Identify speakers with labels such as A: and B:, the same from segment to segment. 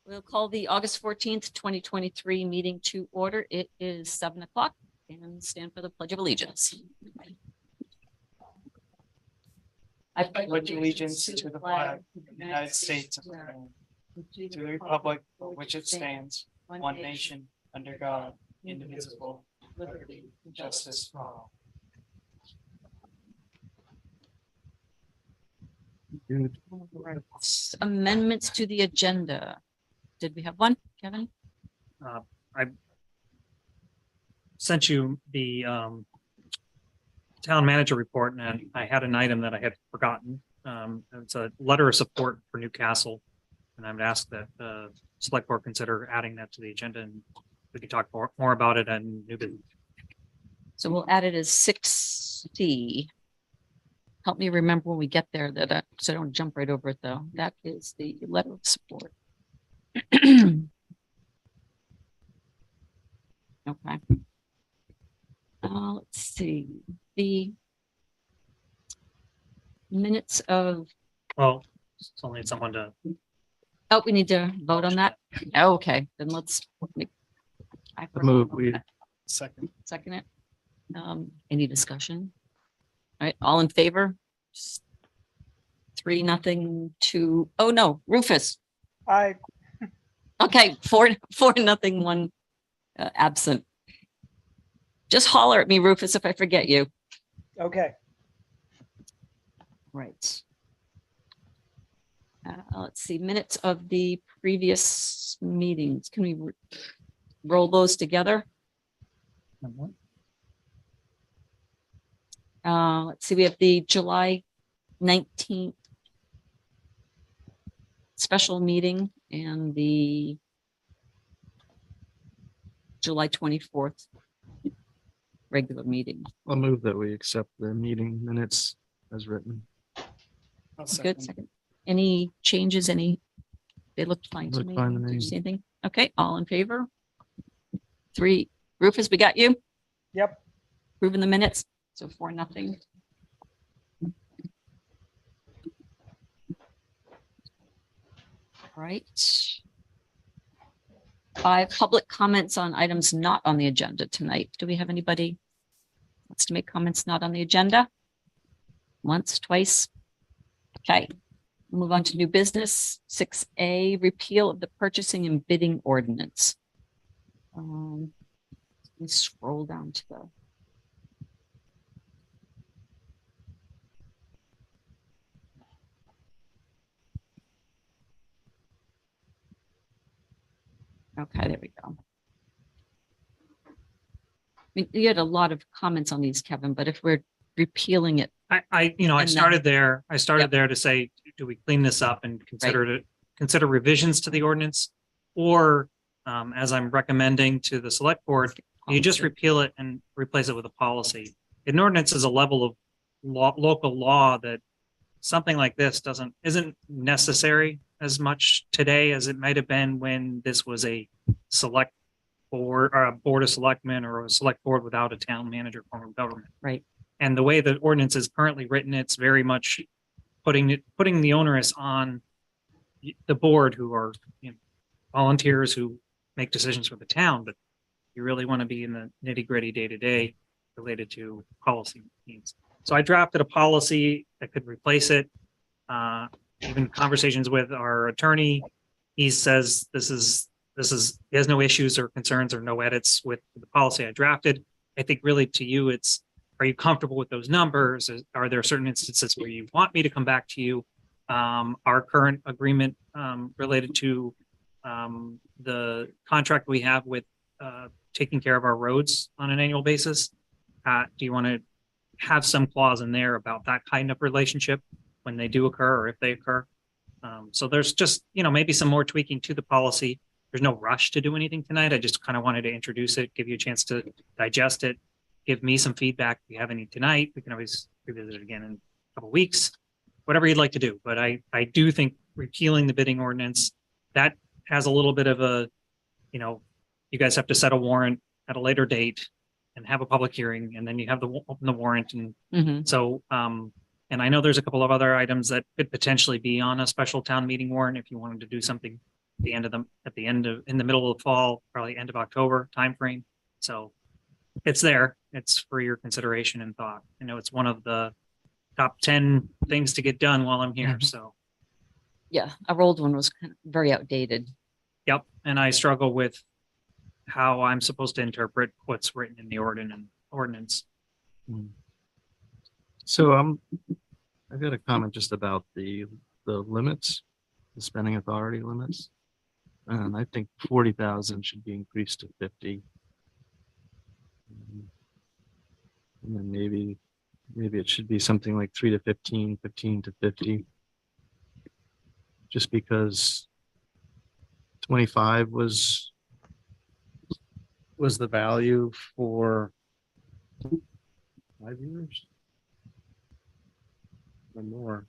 A: We'll call the August 14th, 2023 meeting to order. It is 7 o'clock and stand for the Pledge of Allegiance.
B: I pledge allegiance to the flag of the United States of America, to the republic for which it stands, one nation, under God, indivisible, with liberty and justice for all.
A: Amendments to the agenda. Did we have one, Kevin?
C: I sent you the town manager report, and I had an item that I had forgotten. It's a letter of support for Newcastle, and I would ask that the select board consider adding that to the agenda, and we can talk more about it and new business.
A: So we'll add it as 6C. Help me remember when we get there that so I don't jump right over it though. That is the letter of support. Okay. Let's see. The minutes of,
C: Well, still need someone to,
A: oh, we need to vote on that. Okay, then let's make. I
B: Move,
A: forgot
B: we-
A: that.
B: Second.
A: Second it. Any discussion? All right, all in favor? 3-0 to, oh no, Rufus.
B: Aye.
A: Okay, 4-0, 1 absent. Just holler at me, Rufus, if I forget you.
B: Okay.
A: Right. Let's see, minutes of the previous meetings. Can we roll those together? Let's see, we have the July 19th special meeting and the July 24th regular meeting.
D: I'll move that we accept the meeting minutes as written.
A: Good, second. Any changes, they looked fine to
D: Looked
A: me.
D: fine to
A: Did
D: me.
A: you see anything? Okay, all in favor? 3, Rufus, we got you?
B: Yep.
A: Approving the minutes, so 4-0. Right. 5, public comments on items not on the agenda tonight. Do we have anybody who wants to make comments not on the agenda? Once, twice? Okay, move on to new business. 6A, repeal of the purchasing and bidding ordinance. Let me scroll down to the. Okay, there we go. I mean, you had a lot of comments on these, Kevin, but if we're repealing it,
C: I
A: And then-
C: started there. I started
A: Yep.
C: there to say, do we clean this up and consider revisions to the ordinance? Or, as I'm recommending to the select board, you just repeal it and replace it with a policy. An ordinance is a level of local law that something like this isn't necessary as much today as it might have been when this was a select board or a board of selectmen or a select board without a town manager form of government.
A: right?
C: And the way the ordinance is currently written, it's very much putting the onus on the board, who are volunteers who make decisions for the town, but you really want to be in the nitty gritty day to day related to policy needs. So I drafted a policy that could replace it. Even conversations with our attorney, he says he has no issues or concerns or no edits with the policy I drafted. I think really to you, are you comfortable with those numbers? Are there certain instances where you want me to come back to you? Our current agreement related to the contract we have with taking care of our roads on an annual basis. Do you want to have some clause in there about that kind of relationship when they do occur or if they occur? So there's just, maybe some more tweaking to the policy. There's no rush to do anything tonight. I just kind of wanted to introduce it, give you a chance to digest it, give me some feedback. If you have any tonight, we can always revisit it again in a couple of weeks, whatever you'd like to do. But I do think repealing the bidding ordinance, that has a little bit of a, you guys have to set a warrant at a later date and have a public hearing, and then you have to open the warrant. And
A: Mhm.
C: so, and I know there's a couple of other items that could potentially be on a special town meeting warrant if you wanted to do something in the middle of the fall, probably end of October timeframe. So it's there. It's for your consideration and thought. I know it's one of the top 10 things to get done while I'm here.
A: Mhm.
C: So,
A: Yeah, our old one was kind of very outdated.
C: yep. And I struggle with how I'm supposed to interpret what's written in the ordinance.
D: So I've got a comment just about the limits, the spending authority limits. And I think 40,000 should be increased to 50. And then maybe it should be something like 3 to 15, 15 to 50. Just because 25 was the value for 5 years or more.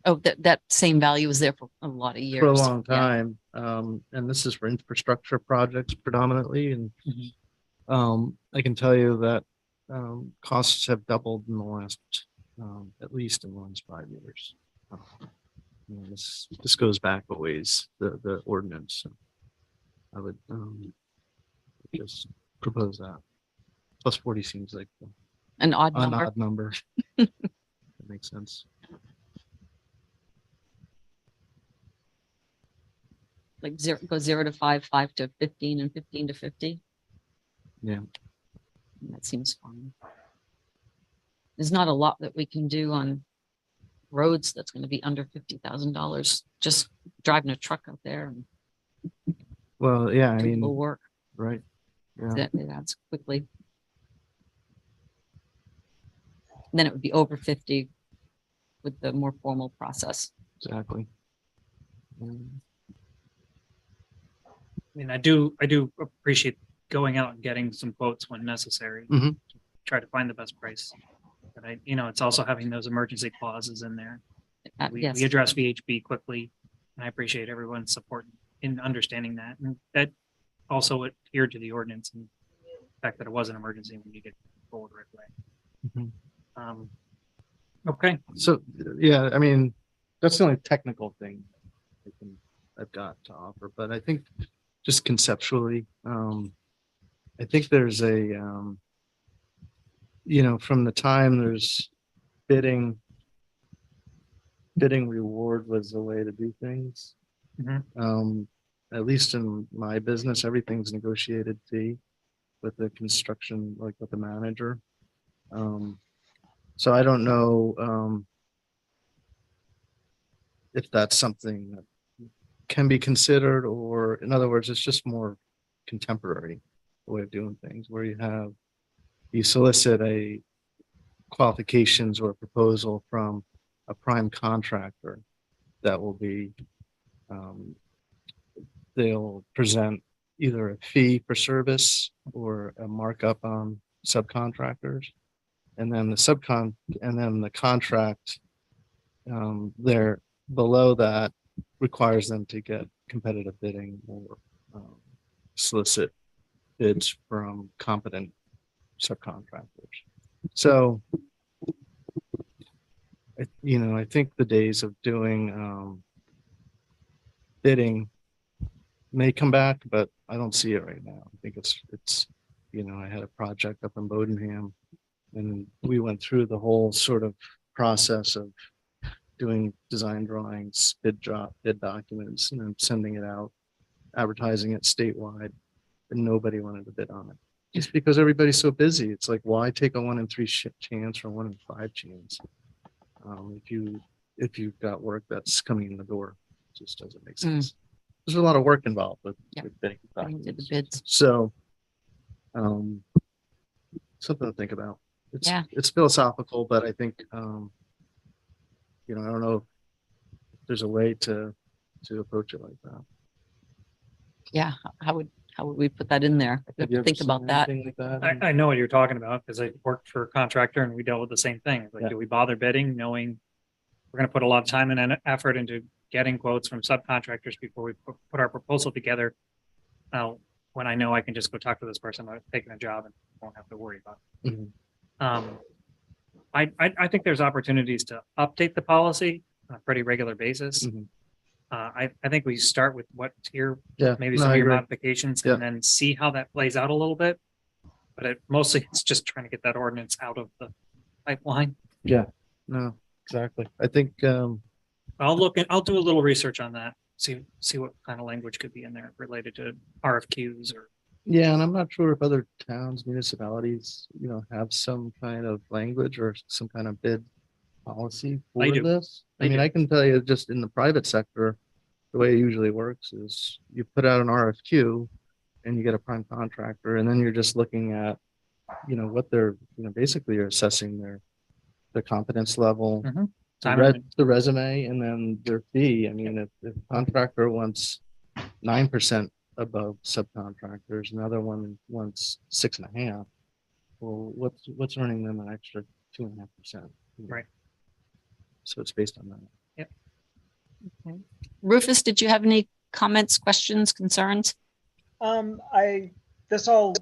A: Oh, that same value was there for a lot of years.
D: For a long
A: Yeah.
D: time. And this is for infrastructure projects predominantly. And I can tell you that costs have doubled in the last, at least in the last 5 years. This goes back a ways, the ordinance. So I would just propose that. Plus 40 seems like
A: An odd
D: an
A: number.
D: odd number. That makes sense.
A: Like go 0 to 5, 5 to 15, and 15 to 50.
D: Yeah.
A: That seems fine. There's not a lot that we can do on roads that's going to be under $50,000. Just driving a truck out there and
D: Well, yeah, I
A: do a
D: mean,
A: little work.
D: right. Yeah.
A: That it adds quickly. Then it would be over 50 with the more formal process.
D: Exactly.
C: I mean, I do appreciate going out and getting some quotes when necessary.
D: Mhm.
C: Try to find the best price. But it's also having those emergency clauses in there. We
A: Yes.
C: address VHB quickly, and I appreciate everyone's support in understanding that. And that also adhered to the ordinance and the fact that it was an emergency when you get forward right away.
D: Mhm.
C: Okay,
D: So, yeah, I mean, that's the only technical thing I've got to offer, but I think just conceptually, I think there's from the time there's bidding reward was the way to do things.
C: Mhm.
D: At least in my business, everything's negotiated fee with the construction, like with the manager. So I don't know if that's something that can be considered, or in other words, it's just more contemporary way of doing things, where you solicit a qualifications or a proposal from a prime contractor that will be, they'll present either a fee for service or a markup on subcontractors. And then the contract, there below that requires them to get competitive bidding or solicit bids from competent subcontractors. So, I think the days of doing bidding may come back, but I don't see it right now. I think it's I had a project up in Bodenham, and we went through the whole sort of process of doing design drawings, bid documents, and then sending it out, advertising it statewide, and nobody wanted to bid on it. Just because everybody's so busy. It's like, why take a 1 in 3 chance or 1 in 5 chance? If you've got work that's coming in the door, it just doesn't make sense. There's a lot of work involved with bidding
A: Getting to the
D: documents.
A: bids.
D: So, something to think about. It's philosophical, but I think, I don't know if there's a way to approach it like that.
A: Yeah. How would we put that in there? We have
D: you
A: to
D: ever
A: think
D: seen
A: about that.
D: anything like that?
C: I know what you're talking about because I worked for a contractor and we dealt with the same thing. It's like,
D: Yeah.
C: do we bother bidding knowing we're going to put a lot of time and effort into getting quotes from subcontractors before we put our proposal together? When I know I can just go talk to this person about taking a job and won't have to worry about it.
D: Mhm.
C: I think there's opportunities to update the policy on a pretty regular basis.
D: Mhm.
C: I think we start with what's here,
D: Yeah.
C: maybe
D: no,
C: some
D: I
C: of your
D: agree.
C: modifications,
D: Yeah.
C: and then see how that plays out a little bit. But mostly it's just trying to get that ordinance out of the pipeline.
D: No, exactly. I think,
C: I'll do a little research on that, see what kind of language could be in there related to RFQs or.
D: yeah, and I'm not sure if other towns, municipalities, have some kind of language or some kind of bid policy for
C: They do.
D: this. I
C: They
D: mean,
C: do.
D: I can tell you just in the private sector, the way it usually works is you put out an RFQ and you get a prime contractor, and then you're just looking at, what they're, basically you're assessing their competence level,
C: Mhm.
D: the resume, and then their fee. I mean, if a contractor wants 9% above subcontractors, another one wants 6.5. Well, what's earning them an extra 2.5%?
C: Right.
D: So it's based on that.
A: Rufus, did you have any comments, questions, concerns?
E: This all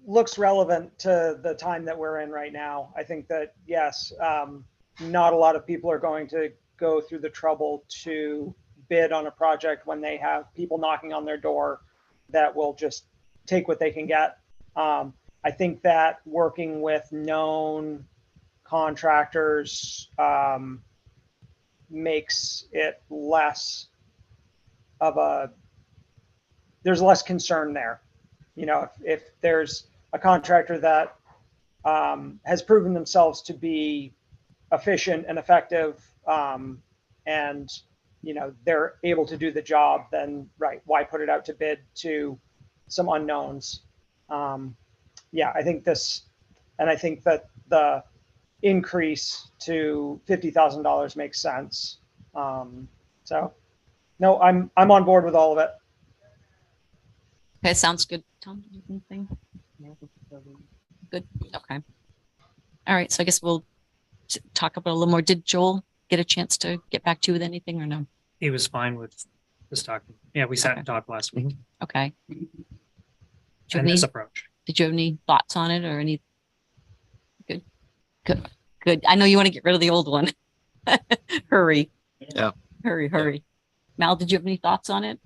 E: looks relevant to the time that we're in right now. I think that, yes, not a lot of people are going to go through the trouble to bid on a project when they have people knocking on their door that will just take what they can get. I think that working with known contractors makes it less of there's less concern there. If there's a contractor that has proven themselves to be efficient and effective, and they're able to do the job, then right, why put it out to bid to some unknowns? Yeah, I think that the increase to $50,000 makes sense. So no, I'm on board with all of it.
A: Okay, sounds good. Tom, do you have anything? Good, okay. All right, so I guess we'll talk about it a little more. Did Joel get a chance to get back to you with anything or no?
C: He was fine with this talking. Yeah, we sat and talked last week.
A: Okay. Did you have
C: And
A: any,
C: this approach.
A: did you have any thoughts on it or any? Good. I know you want to get rid of the old one. Hurry.
D: Yeah.
A: Hurry. Mal, did you have any thoughts on it?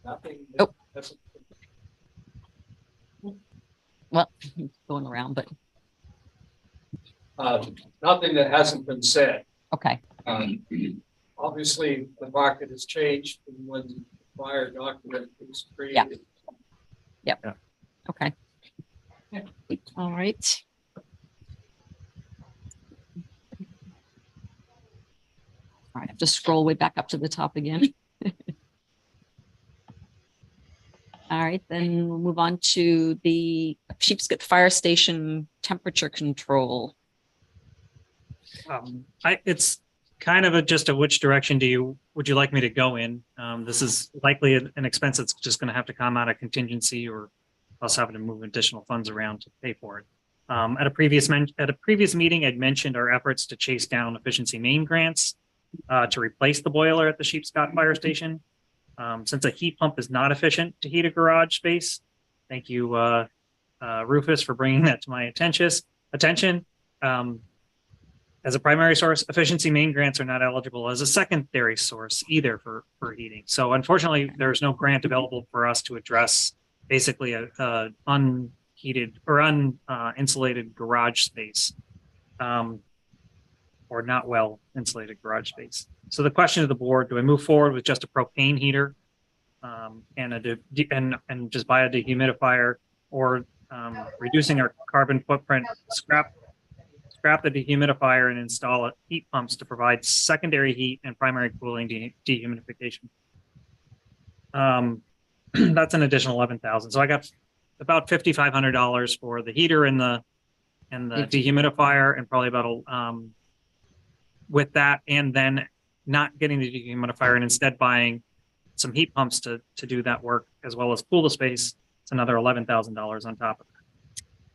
B: Nothing.
A: Oh. Well, he's going around, but
F: Nothing that hasn't been said.
A: okay.
F: Obviously, the market has changed from when the prior document was created.
A: Okay. All right. All right, I have to scroll way back up to the top again. All right, then we'll move on to the Sheepscot Fire Station temperature control.
C: It's kind of just a which direction would you like me to go in? This is likely an expense that's just going to have to come out of contingency or us having to move additional funds around to pay for it. At a previous meeting, I'd mentioned our efforts to chase down efficiency main grants to replace the boiler at the Sheepscot Fire Station. Since a heat pump is not efficient to heat a garage space, thank you, Rufus, for bringing that to my attention. As a primary source, efficiency main grants are not eligible as a secondary source either for heating. So unfortunately, there's no grant available for us to address basically a unheated or uninsulated garage space, or not well insulated garage space. So the question of the board: do I move forward with just a propane heater and just buy a dehumidifier, or reducing our carbon footprint, scrap the dehumidifier and install heat pumps to provide secondary heat and primary cooling dehumidification? That's an additional $11,000. So I got about $5,500 for the heater and the dehumidifier, and probably about with that, and then not getting the dehumidifier and instead buying some heat pumps to do that work as well as cool the space. It's another $11,000 on top of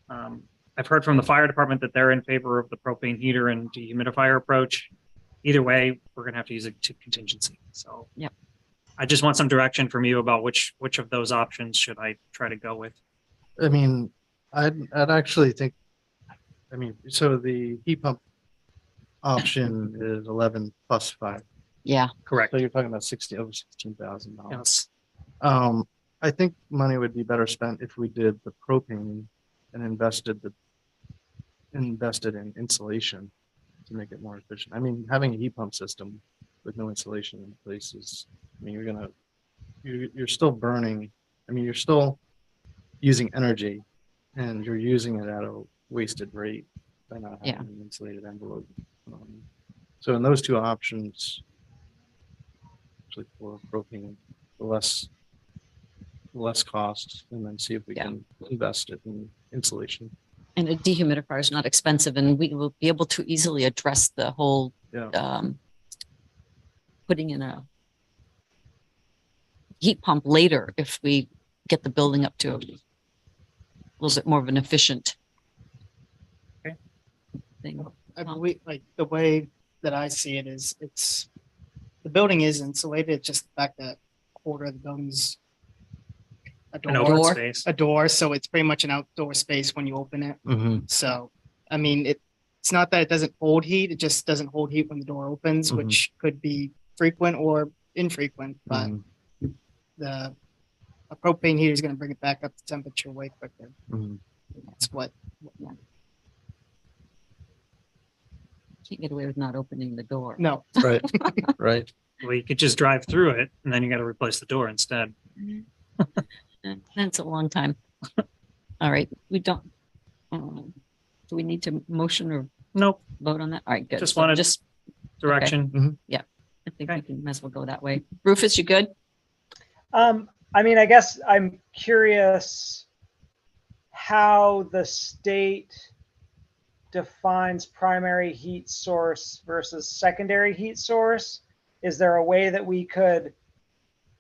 C: that. I've heard from the fire department that they're in favor of the propane heater and dehumidifier approach. Either way, we're going to have to use it to contingency. So
A: yep.
C: I just want some direction from you about which of those options should I try to go with.
D: I mean, I'd actually think, so the heat pump option is 11 plus 5.
A: Yeah,
C: Correct.
D: So you're talking about over $16,000.
C: Yes.
D: I think money would be better spent if we did the propane and invested in insulation to make it more efficient. I mean, having a heat pump system with no insulation in place is, I mean, you're still burning, I mean, you're still using energy and you're using it at a wasted rate by not
A: Yeah.
D: having an insulated envelope. So in those two options, actually for propane, less cost, and then see if we
A: Yeah.
D: can invest it in insulation.
A: and a dehumidifier is not expensive, and we will be able to easily address the whole
D: Yeah.
A: putting in a heat pump later if we get the building up to a little bit more of an efficient
C: Okay.
A: thing.
G: I believe, like, the way that I see it is, the building is insulated, it's just the fact that quarter of the building's a
C: An
G: door,
C: open
A: Door.
C: space.
G: a door, so it's pretty much an outdoor space when you open it. So, I mean, it's not that it doesn't hold heat, it just doesn't hold heat when the door opens,
D: Mhm.
G: which could be frequent or infrequent, but
D: Mhm.
G: a propane heater is gonna bring it back up to temperature way quicker.
D: Mhm.
G: That's what,
A: Can't get away with not opening the door.
G: no,
D: Right, right.
C: Well, you could just drive through it and then you got to replace the door instead.
A: That's a long time. All right, we don't. Do we need to motion or
C: Nope.
A: vote on that? All right, good.
C: Just
A: So
C: wanted-
A: just,
C: Direction.
A: I think we
C: Okay.
A: can, might as well go that way. Rufus, you good?
E: I mean, I guess I'm curious how the state defines primary heat source versus secondary heat source. Is there a way that we could,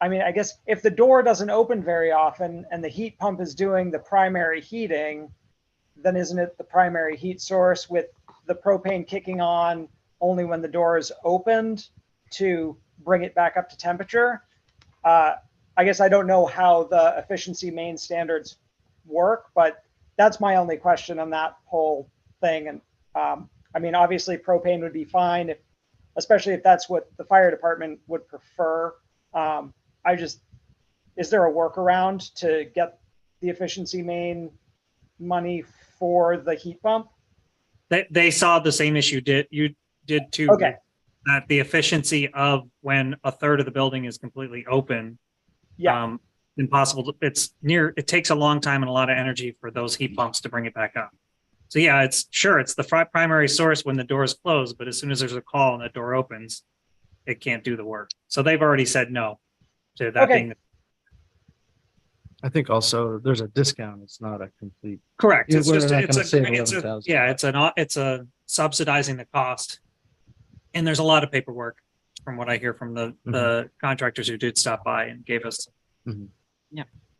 E: I mean, I guess if the door doesn't open very often and the heat pump is doing the primary heating, then isn't it the primary heat source with the propane kicking on only when the door is opened to bring it back up to temperature? I guess I don't know how the efficiency main standards work, but that's my only question on that whole thing. And I mean, obviously propane would be fine, especially if that's what the fire department would prefer. Is there a workaround to get the efficiency main money for the heat pump?
C: They saw the same issue you did too.
E: Okay.
C: That the efficiency of when a third of the building is completely open.
E: Yeah.
C: It takes a long time and a lot of energy for those heat pumps to bring it back up. So yeah, it's the primary source when the door is closed, but as soon as there's a call and the door opens, it can't do the work. So they've already said no to that
E: Okay.
C: being
D: I think also there's a discount. It's not a complete.
C: correct.
D: Yeah,
C: It's
D: we're
C: just,
D: not
C: it's
D: gonna
C: a,
D: save
C: it's a,
D: $11,000.
C: yeah, it's a subsidizing the cost. And there's a lot of paperwork from what I hear from the contractors who did stop by and gave us
D: Mhm.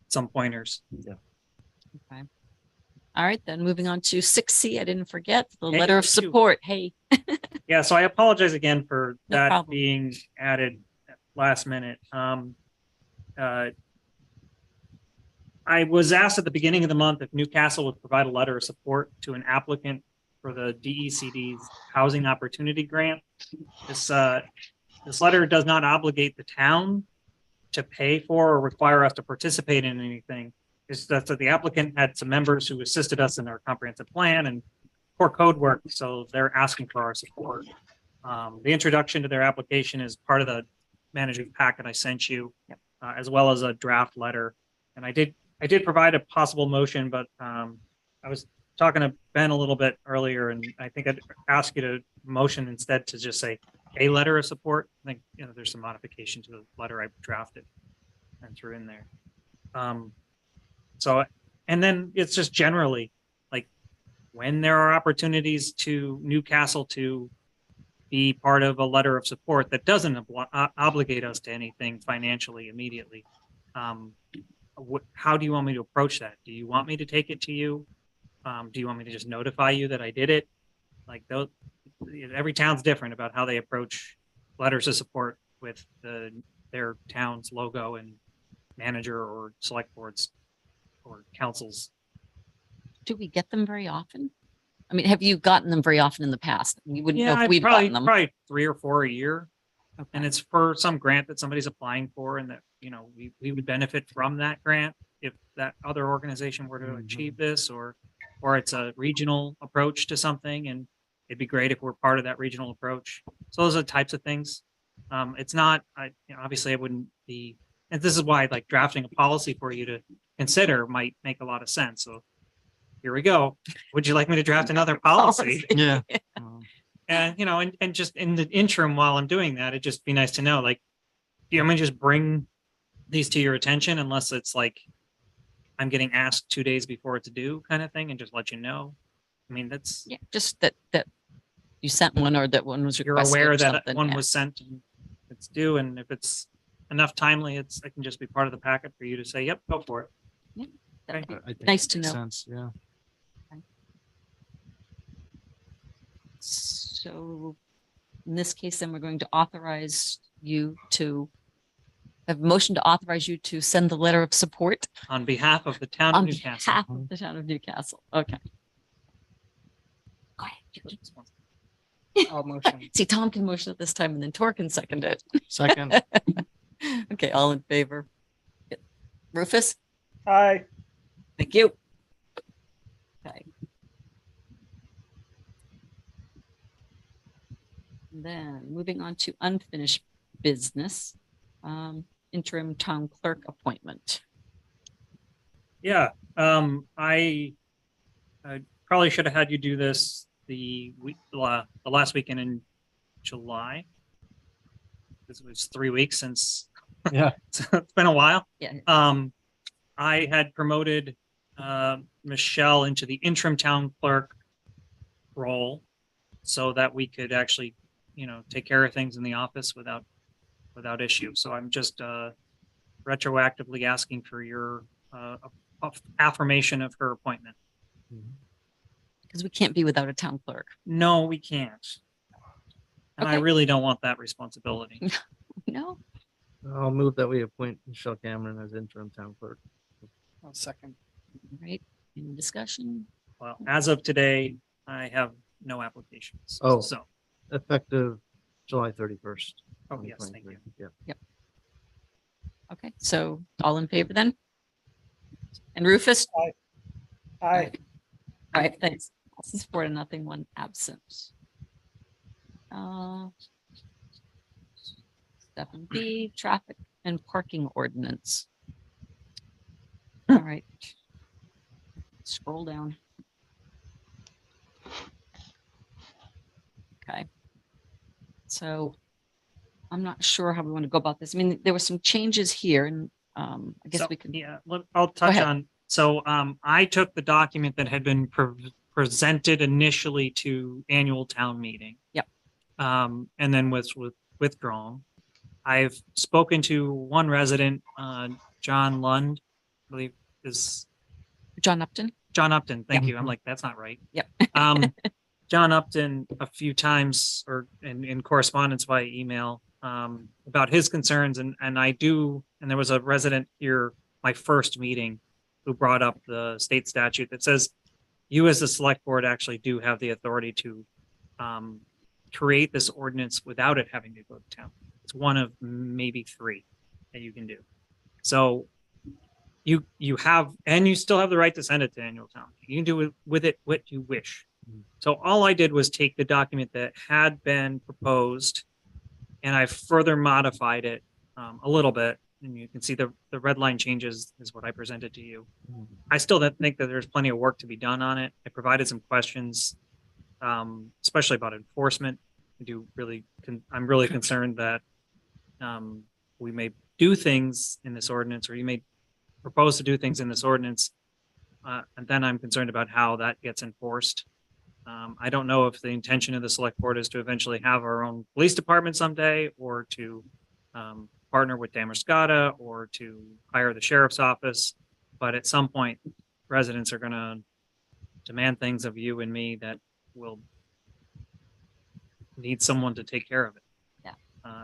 C: some pointers.
A: Okay. All right, then moving on to 6C, I didn't forget the
C: Hey,
A: letter of
C: you too.
A: support. Hey,
C: Yeah, so I apologize again for
A: No
C: that
A: problem.
C: being added last minute. I was asked at the beginning of the month if Newcastle would provide a letter of support to an applicant for the DECD's Housing Opportunity Grant. This letter does not obligate the town to pay for or require us to participate in anything. It's that the applicant had some members who assisted us in our comprehensive plan and core code work, so they're asking for our support. The introduction to their application is part of the management packet I sent you, as well as a draft letter. And I did provide a possible motion, but I was talking to Ben a little bit earlier, and I think I'd ask you to motion instead to just say a letter of support. I think there's some modification to the letter I drafted and threw in there. So, and then it's just generally like when there are opportunities to Newcastle to be part of a letter of support that doesn't obligate us to anything financially immediately. How do you want me to approach that? Do you want me to take it to you? Do you want me to just notify you that I did it? Like those, every town's different about how they approach letters of support with their town's logo and manager or select boards or councils.
A: do we get them very often? I mean, have you gotten them very often in the past? We wouldn't know if
C: I'd
A: we've
C: probably
A: gotten them.
C: probably 3 or 4 a year. And it's for some grant that somebody's applying for and that, you know, we would benefit from that grant if that other organization were to
D: Mhm.
C: achieve this, or it's a regional approach to something, and it'd be great if we're part of that regional approach. So those are the types of things. It's not, obviously it wouldn't be, and this is why like drafting a policy for you to consider might make a lot of sense. So here we go. Would you like me to draft another policy?
D: Yeah.
C: And, you know, and just in the interim while I'm doing that, it'd just be nice to know, like, do you want me to just bring these to your attention unless it's like I'm getting asked 2 days before it's due kind of thing and just let you know? I mean, that's,
A: Yeah, just that you sent one or that one was
C: you're
A: requested
C: aware
A: or
C: that
A: something,
C: one
A: yeah.
C: was sent and it's due. And if it's enough timely, I can just be part of the packet for you to say, yep, go for it.
A: That'd be
D: I think
A: Nice
D: that
A: to
D: makes
A: know.
D: sense, yeah.
A: So in this case, then we're going to authorize you to have a motion to authorize you to send the letter of support
C: On behalf of the town of
A: on
C: Newcastle.
A: behalf of the town of Newcastle. Okay. Go ahead.
G: All motion.
A: See, Tom can motion at this time and then Tor can second it.
D: Second,
A: Okay, all in favor? Rufus?
E: Aye.
A: Thank you. Okay. Then moving on to unfinished business, interim town clerk appointment.
C: Yeah, I probably should have had you do this the last weekend in July. This was 3 weeks since
D: yeah,
C: it's been a while.
A: Yeah.
C: I had promoted Michelle into the interim town clerk role so that we could actually, you know, take care of things in the office without issue. So I'm just retroactively asking for your affirmation of her appointment.
A: Because we can't be without a town clerk.
C: No, we can't. And I
A: Okay.
C: really don't want that responsibility.
A: No?
D: I'll move that we appoint Michelle Cameron as interim town clerk.
G: I'll second.
A: All right, any discussion?
C: Well, as of today, I have no applications.
D: Oh.
C: So,
D: Effective July 31st.
C: oh, yes, thank you.
D: 2023. Yeah.
A: Okay, so all in favor then? And Rufus?
E: Aye.
A: All right, thanks. This is 4-0, 1 absent. 7B, traffic and parking ordinance. All right. Scroll down. Okay. So I'm not sure how we want to go about this. I mean, there were some changes here and I guess
C: So,
A: we can.
C: Yeah, I'll touch
A: ahead.
C: on, so I took the document that had been presented initially to annual town meeting.
A: Yep.
C: And then was withdrawn. I've spoken to one resident, John Lund, I believe is
A: John Upton?
C: John Upton. Thank
A: Yep.
C: you. I'm like, that's not right.
A: Yep.
C: John Upton a few times or in correspondence via email about his concerns. And there was a resident here, my first meeting, who brought up the state statute that says you as the select board actually do have the authority to create this ordinance without it having to go to town. It's one of maybe 3 that you can do. So you have, and you still have the right to send it to annual town. You can do with it what you wish. So all I did was take the document that had been proposed and I further modified it a little bit. And you can see the red line changes is what I presented to you. I still don't think that there's plenty of work to be done on it. I provided some questions, especially about enforcement. I'm really concerned that we may do things in this ordinance, or you may propose to do things in this ordinance, and then I'm concerned about how that gets enforced. I don't know if the intention of the select board is to eventually have our own police department someday, or to partner with Damerscott, or to hire the sheriff's office. But at some point, residents are going to demand things of you and me that will need someone to take care of it.
A: Yeah.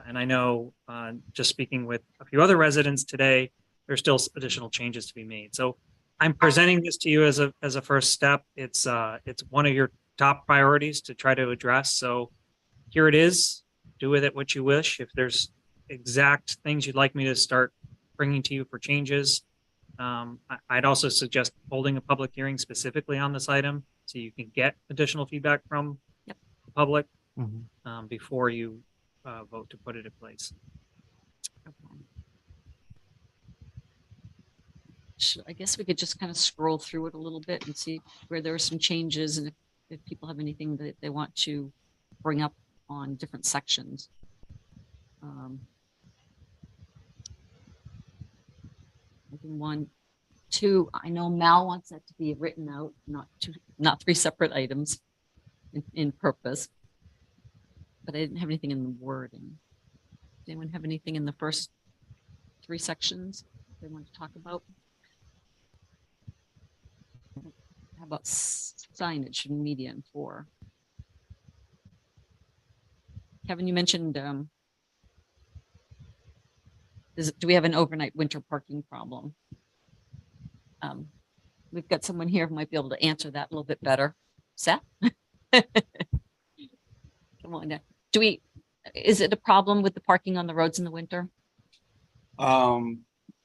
C: And I know, just speaking with a few other residents today, there's still additional changes to be made. So I'm presenting this to you as a first step. It's one of your top priorities to try to address. So here it is. do with it what you wish. If there's exact things you'd like me to start bringing to you for changes, I'd also suggest holding a public hearing specifically on this item so you can get additional feedback from
A: Yep.
C: the public
D: Mhm.
C: before you vote to put it in place.
A: I guess we could just kind of scroll through it a little bit and see where there are some changes and if people have anything that they want to bring up on different sections. I think 1, 2, I know Mal wants that to be written out, not 3 separate items in purpose. But I didn't have anything in the wording. Does anyone have anything in the first 3 sections they want to talk about? How about signage and media in 4? Kevin, you mentioned, do we have an overnight winter parking problem? We've got someone here who might be able to answer that a little bit better. Seth? Come on now. Is it a problem with the parking on the roads in the winter?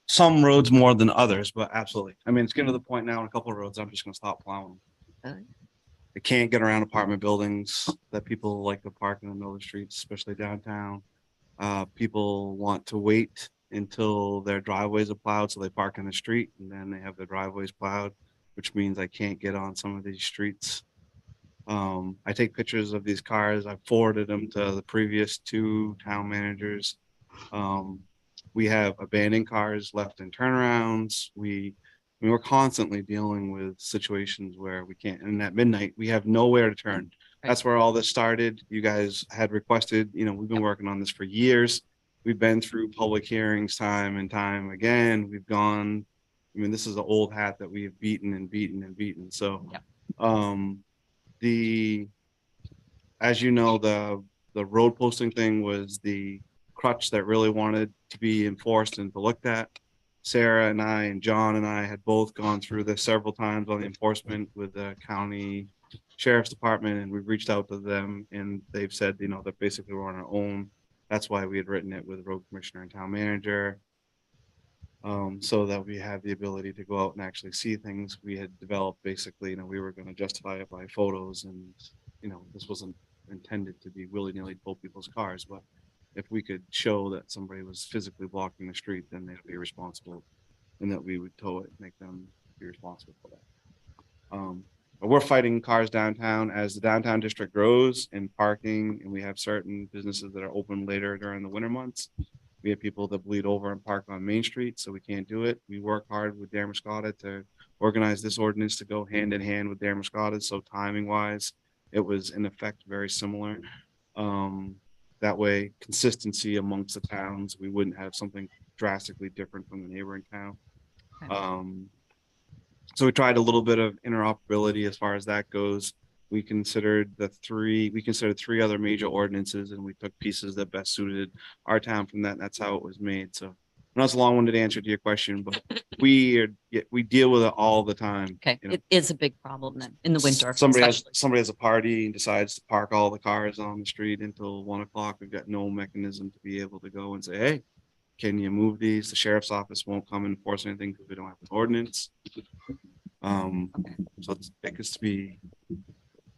H: Some roads more than others, but absolutely. I mean, it's getting to the point now in a couple of roads, I'm just gonna stop plowing.
A: Really?
H: They can't get around apartment buildings that people like to park in the middle of the streets, especially downtown. People want to wait until their driveways are plowed, so they park in the street and then they have their driveways plowed, which means I can't get on some of these streets. I take pictures of these cars. I forwarded them to the previous 2 town managers. We have abandoned cars left in turnarounds. We're constantly dealing with situations where we can't, and at midnight, we have nowhere to turn. That's where all this started. You guys had requested, we've been working on this for years. We've been through public hearings time and time again. We've gone, this is an old hat that we've beaten and beaten and beaten. So, as you know, the road posting thing was the crutch that really wanted to be enforced and to looked at. Sarah and I and John and I had both gone through this several times on the enforcement with the county sheriff's department, and we've reached out to them and they've said, that basically we're on our own. That's why we had written it with road commissioner and town manager. So that we have the ability to go out and actually see things. We had developed basically, we were going to justify it by photos, and this wasn't intended to be willy-nilly tow people's cars, but if we could show that somebody was physically blocking the street, then they'd be responsible, and that we would tow it, make them be responsible for that. But we're fighting cars downtown as the downtown district grows in parking, and we have certain businesses that are open later during the winter months. We have people that bleed over and park on Main Street, so we can't do it. We work hard with Damascotta to organize this ordinance to go hand in hand with Damascotta. So timing wise, it was in effect very similar. That way, consistency amongst the towns, we wouldn't have something drastically different from the neighboring town. So we tried a little bit of interoperability as far as that goes. We considered 3 other major ordinances, and we took pieces that best suited our town from that. And that's how it was made. So that's a long-winded answer to your question, but we deal with it all the time.
A: Okay, it is a big problem then in the winter.
H: Somebody
A: especially.
H: has a party and decides to park all the cars on the street until 1 o'clock. We've got no mechanism to be able to go and say, hey, can you move these? The sheriff's office won't come and enforce anything because we don't have an ordinance. So it gets to be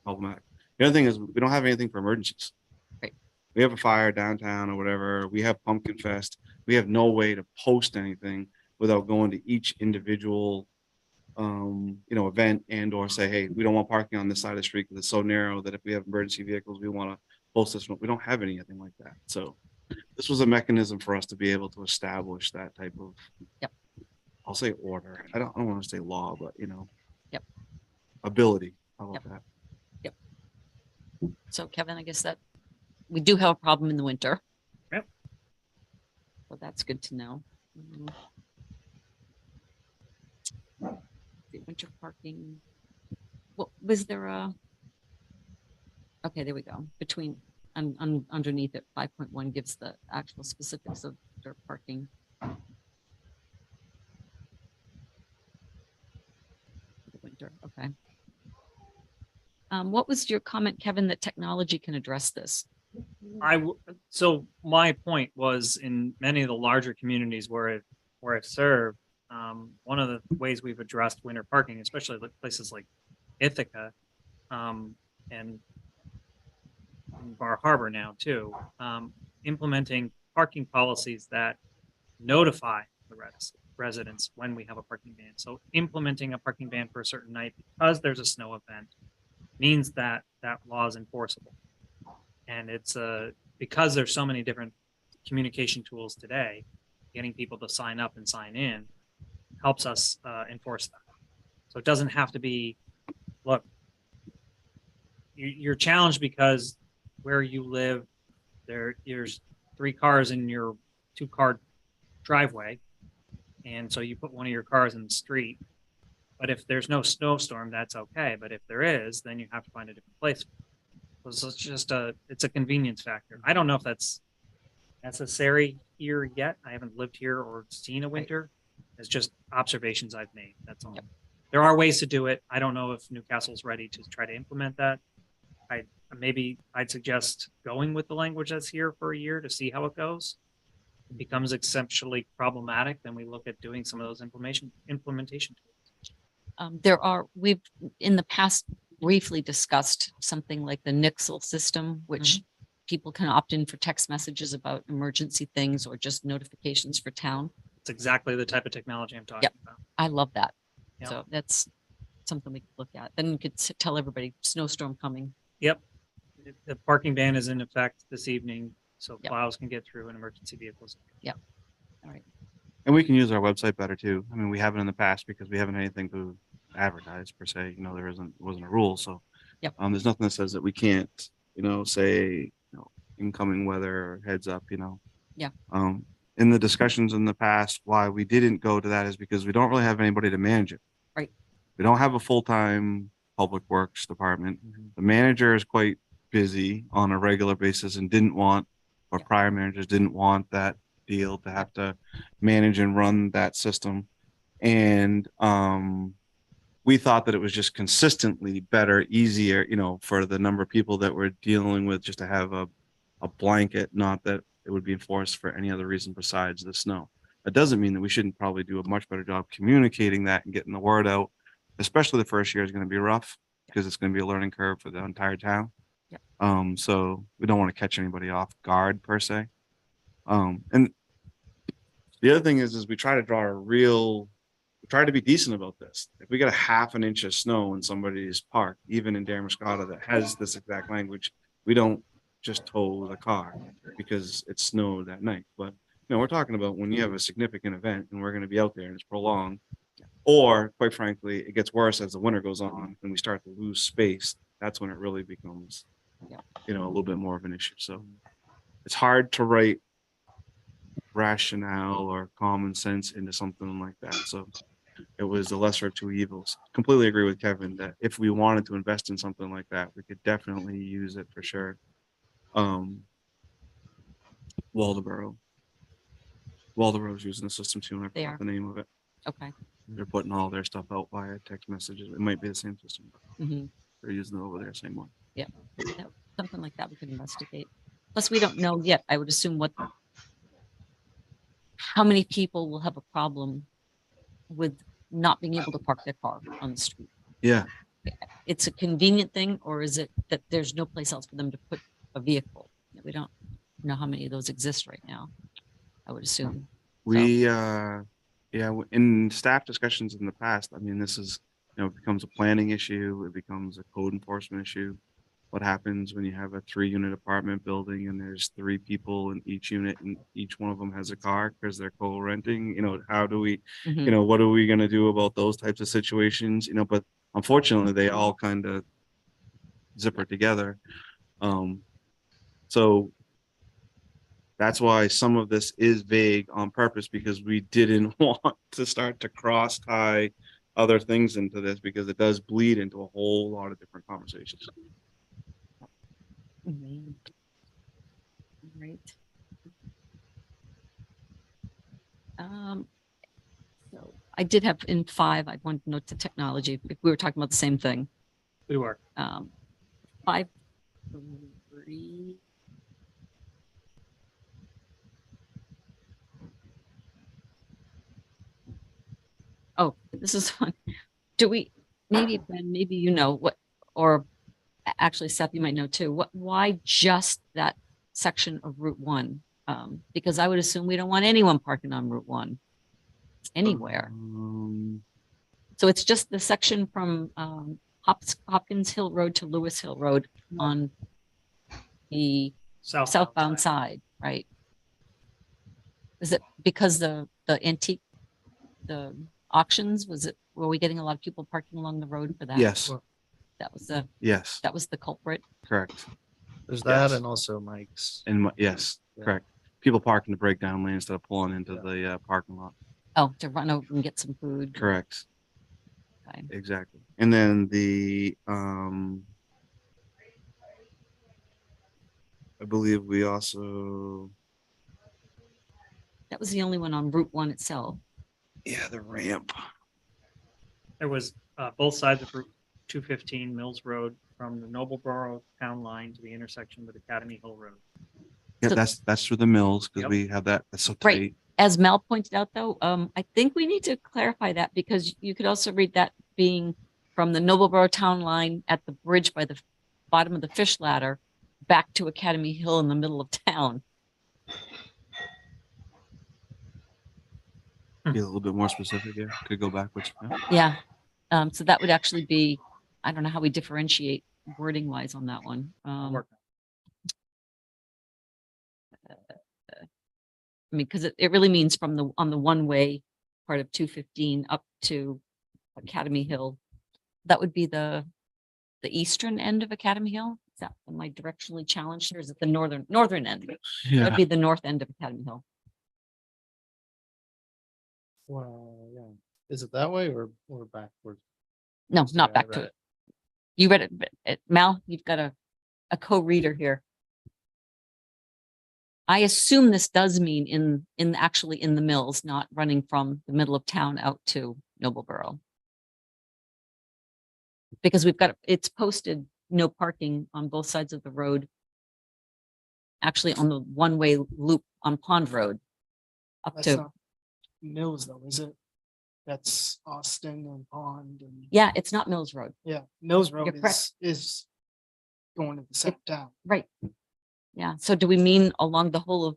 H: problematic. The other thing is we don't have anything for emergencies.
A: Right.
H: We have a fire downtown or whatever. We have Pumpkin Fest. We have no way to post anything without going to each individual event and or say, hey, we don't want parking on this side of the street because it's so narrow that if we have emergency vehicles, we want to post this. We don't have anything like that. So this was a mechanism for us to be able to establish that type of, I'll say order. I don't want to say law, but ability. How about that?
A: So Kevin, I guess that we do have a problem in the winter.
C: Yep.
A: So that's good to know. The winter parking. What was there okay, there we go. Underneath it, 5.1 gives the actual specifics of their parking. The winter, okay. What was your comment, Kevin, that technology can address this?
C: So my point was in many of the larger communities where I've served, one of the ways we've addressed winter parking, especially like places like Ithaca, and Bar Harbor now too, implementing parking policies that notify the residents when we have a parking ban. So implementing a parking ban for a certain night because there's a snow event means that that law is enforceable. And it's because there's so many different communication tools today, getting people to sign up and sign in helps us enforce that. So it doesn't have to be, look, you're challenged because where you live, there's 3 cars in your 2-car driveway. And so you put one of your cars in the street. But if there's no snowstorm, that's okay. But if there is, then you have to find a different place. So it's just it's a convenience factor. I don't know if that's necessary here yet. I haven't lived here or seen a winter. It's just observations I've made. That's all.
A: Yep.
C: There are ways to do it. I don't know if Newcastle's ready to try to implement that. I'd suggest going with the language that's here for a year to see how it goes. It becomes exceptionally problematic, then we look at doing some of those implementation tools.
A: We've in the past briefly discussed something like the Nixle system, which people can opt in for text messages about emergency things or just notifications for town.
C: It's exactly the type of technology I'm talking
A: Yep.
C: about.
A: I love that.
C: Yeah.
A: So that's something we could look at. Then you could tell everybody snowstorm coming.
C: Yep. The parking ban is in effect this evening, so
A: Yep.
C: plows can get through and emergency vehicles.
A: All right.
H: And we can use our website better too. I mean, we haven't in the past because we haven't had anything to advertise per se. You know, wasn't a rule. So
A: Yep.
H: There's nothing that says that we can't, say, incoming weather or heads up,
A: Yeah.
H: In the discussions in the past, why we didn't go to that is because we don't really have anybody to manage it.
A: Right.
H: We don't have a full-time public works department. The manager is quite busy on a regular basis and prior managers didn't want that deal to have to manage and run that system. And we thought that it was just consistently better, easier, for the number of people that we're dealing with, just to have a blanket, not that it would be enforced for any other reason besides the snow. That doesn't mean that we shouldn't probably do a much better job communicating that and getting the word out, especially the first year is going to be rough because it's going to be a learning curve for the entire town.
A: Yep.
H: So we don't want to catch anybody off guard per se. And the other thing is we try to be decent about this. If we get a half an inch of snow in somebody's park, even in Damariscotta that has this exact language, we don't just tow the car because it snowed that night. But we're talking about when you have a significant event and we're going to be out there and it's prolonged, or quite frankly, it gets worse as the winter goes on and we start to lose space. That's when it really becomes, a little bit more of an issue. So it's hard to write rationale or common sense into something like that. So it was the lesser of two evils. Completely agree with Kevin that if we wanted to invest in something like that, we could definitely use it for sure. Waldeboro's using the system too, and I
A: They
H: forgot
A: are.
H: the name of it.
A: Okay.
H: They're putting all their stuff out via text messages. It might be the same system, but
A: Mhm.
H: they're using it over there, same one.
A: Something like that we could investigate. Plus, we don't know yet. I would assume how many people will have a problem with not being able to park their car on the street.
H: Yeah,
A: It's a convenient thing, or is it that there's no place else for them to put a vehicle? We don't know how many of those exist right now. I would assume.
H: in staff discussions in the past, I mean, this is, it becomes a planning issue, it becomes a code enforcement issue. What happens when you have a 3-unit apartment building and there's 3 people in each unit and each one of them has a car because they're co-renting? How do we,
A: Mhm.
H: what are we going to do about those types of situations? But unfortunately, they all kind of zipper together. So that's why some of this is vague on purpose, because we didn't want to start to cross tie other things into this, because it does bleed into a whole lot of different conversations.
A: Mhm. All right. So I did have in 5, I wanted to note the technology, if we were talking about the same thing.
C: We were.
A: 5.3. This is one. Do we, maybe, Ben, maybe you know what, or actually Seth, you might know too, why just that section of Route 1? Because I would assume we don't want anyone parking on Route 1 anywhere. So it's just the section from Hopkins Hill Road to Lewis Hill Road on the southbound side, right? Is it because the antique, the auctions, were we getting a lot of people parking along the road for that?
H: Yes,
A: That was
H: yes,
A: the culprit.
H: correct.
D: There's that
H: Yes.
D: and also Mike's.
H: And yes,
D: Yeah.
H: correct. People parking the breakdown lane instead of pulling into the parking lot.
A: Oh, to run over and get some food.
H: Correct.
A: Okay.
H: Exactly. And then I believe we also,
A: That was the only one on Route 1 itself.
H: yeah, the ramp.
C: There was both sides of Route 215 Mills Road from the Nobleboro town line to the intersection with Academy Hill Road.
H: Yeah,
A: So-
H: that's through the mills because
C: Yep.
H: we have that. That's so
A: Right.
H: tight.
A: As Mel pointed out, though, I think we need to clarify that because you could also read that being from the Nobleboro town line at the bridge by the bottom of the fish ladder back to Academy Hill in the middle of town.
H: Be a little bit more specific here. Could go backwards. Yeah.
A: Yeah. So that would actually be, I don't know how we differentiate wording wise on that one.
C: I'll work on
A: I mean, because it really means from on the one-way part of 215 up to Academy Hill. That would be the eastern end of Academy Hill. Is that, am I directionally challenged or is it the northern end? That
H: Yeah.
A: would be the north end of Academy Hill.
D: Well, yeah. Is it that way or backwards?
A: No,
D: That's the
A: not
D: way I
A: back
D: read
A: to
D: it.
A: it. You read it, but Mal, you've got a co-reader here. I assume this does mean actually in the mills, not running from the middle of town out to Nobleboro. Because it's posted no parking on both sides of the road. Actually on the one-way loop on Pond Road. Up
G: That's
A: to,
G: not Mills though, is it? That's Austin and Pond and,
A: yeah, it's not Mills Road,
G: yeah, Mills Road
A: You're correct.
G: is going to the center of town.
A: right? Yeah, so do we mean along the whole of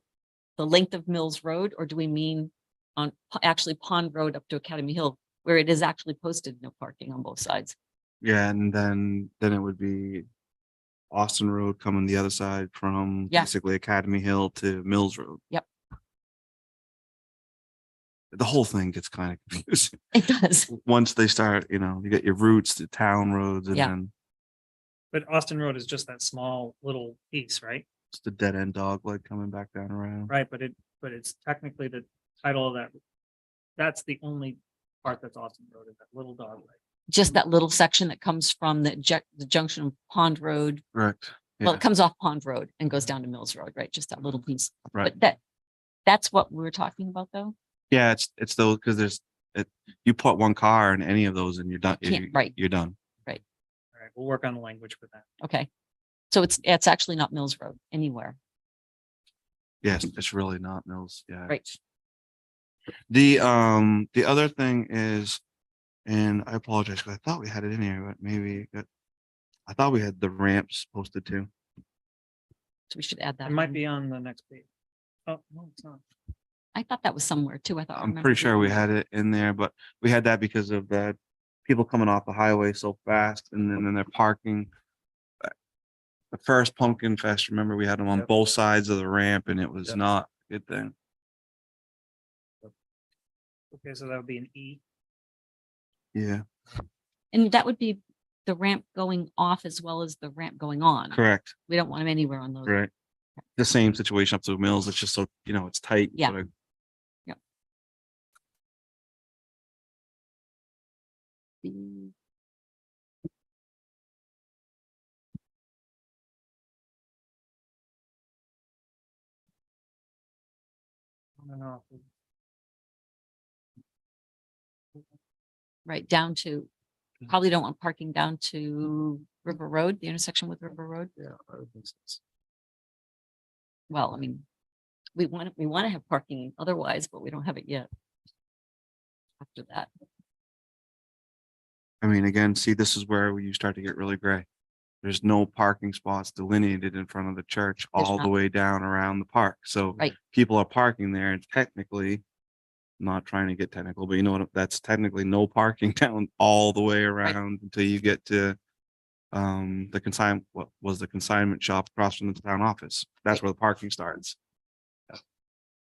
A: the length of Mills Road, or do we mean on actually Pond Road up to Academy Hill, where it is actually posted no parking on both sides?
H: Yeah, and then it would be Austin Road coming the other side from
A: Yeah.
H: basically Academy Hill to Mills Road.
A: Yep.
H: The whole thing gets kind of confusing.
A: It does.
H: Once they start, you get your routes, the town roads, and
A: Yeah.
H: then
C: But Austin Road is just that small little piece, right?
H: it's the dead end dog leg coming back down around.
C: Right, but it's technically the title of that. That's the only part that's Austin Road is that little dog leg.
A: Just that little section that comes from the junction of Pond Road.
H: Correct.
A: Well,
H: Yeah.
A: it comes off Pond Road and goes down to Mills Road, right? Just that little piece.
H: Right.
A: But that's what we were talking about, though.
H: Yeah, it's those because you put one car in any of those and you're done.
A: Can't- right.
H: You're done.
C: All right, we'll work on the language for that.
A: Okay. So it's actually not Mills Road anywhere.
H: Yes, it's really not Mills. Yeah.
A: Right.
H: The other thing is, and I apologize because I thought we had it in here, but maybe I thought we had the ramps posted too.
A: So we should add that.
C: It might
A: in.
C: be on the next page. Oh, no, it's not.
A: I thought that was somewhere too. I
H: I'm pretty sure we had it in there, but we had that because of the people coming off the highway so fast and then they're parking. The first Pumpkin Fest, remember we had them on
D: Yep.
H: both sides of the ramp and it was
D: Yep.
H: not a good thing.
C: Okay, so that would be an E.
H: Yeah,
A: And that would be the ramp going off as well as the ramp going on.
H: correct.
A: We don't want them anywhere on those.
H: Right. The same situation up to Mills. It's just so, it's tight.
A: Yeah.
H: but
A: The-
C: I don't know.
A: Right, down to, probably don't want parking down to River Road, the intersection with River Road.
D: Yeah. I would think so.
A: Well, I mean, we want to have parking otherwise, but we don't have it yet. After that.
H: I mean, again, see, this is where you start to get really gray. There's no parking spots delineated in front of the church
A: There's
H: all the
A: not.
H: way down around the park. So
A: Right.
H: people are parking there and technically, not trying to get technical, but you know what, that's technically no parking down all the way around until you get to what was the consignment shop across from the town office. That's
A: Right.
H: where the parking starts.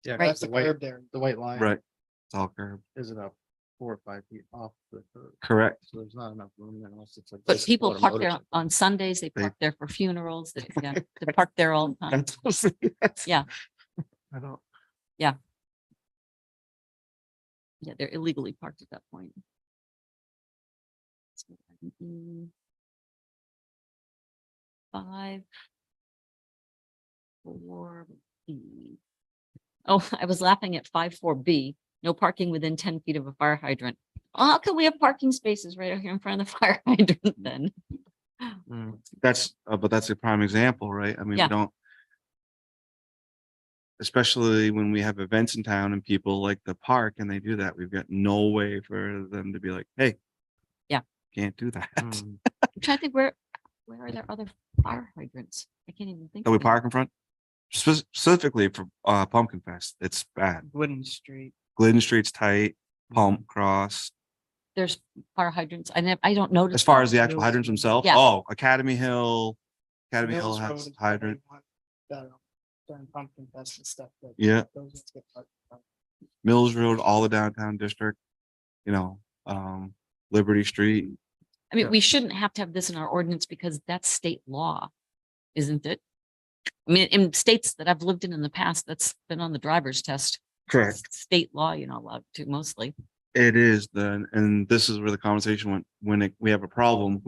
D: Yeah,
A: Right.
G: That's the
D: the white,
G: curb there.
D: the white line.
H: Right. It's all curb.
D: Isn't up 4 or 5 feet off the curb.
H: Correct.
D: So there's not enough room there unless it's like.
A: But
D: this
A: people park there
D: automotive.
A: on Sundays, they
H: They-
A: park there for funerals, they park there all the time. Yeah.
H: I don't.
A: Yeah, they're illegally parked at that point. Five. 4B. Oh, I was laughing at 5.4B, no parking within 10 feet of a fire hydrant. Oh, how can we have parking spaces right out here in front of the fire hydrant then?
H: That's, but that's a prime example, right? I mean,
A: Yeah.
H: we don't. Especially when we have events in town and people like the park and they do that, we've got no way for them to be like, hey.
A: Yeah.
H: Can't do that.
D: Mm.
A: I'm trying to think where are there other fire hydrants? I can't even think.
H: That we
A: of any.
H: park in front. Specifically for Pumpkin Fest, it's bad.
G: Wooden Street.
H: Glidden Street's tight, Pump Cross.
A: There's fire hydrants. I don't notice.
H: As far
A: them.
H: as the actual
G: Mills
H: hydrants
G: Road.
H: themselves,
A: Yeah.
H: oh, Academy Hill. Academy Hill
G: Mills Road
H: has
G: is probably
H: hydrant.
G: one that, During Pumpkin Fest and stuff. that
H: Yeah.
G: those ones get parked in front.
H: Mills Road, all the downtown district, Liberty Street.
A: I mean, we shouldn't have to have this in our ordinance because that's state law, isn't it? I mean, in states that I've lived in the past, that's been on the driver's test. State law, you're not allowed to mostly.
H: It is then, and this is where the conversation went, we have a problem,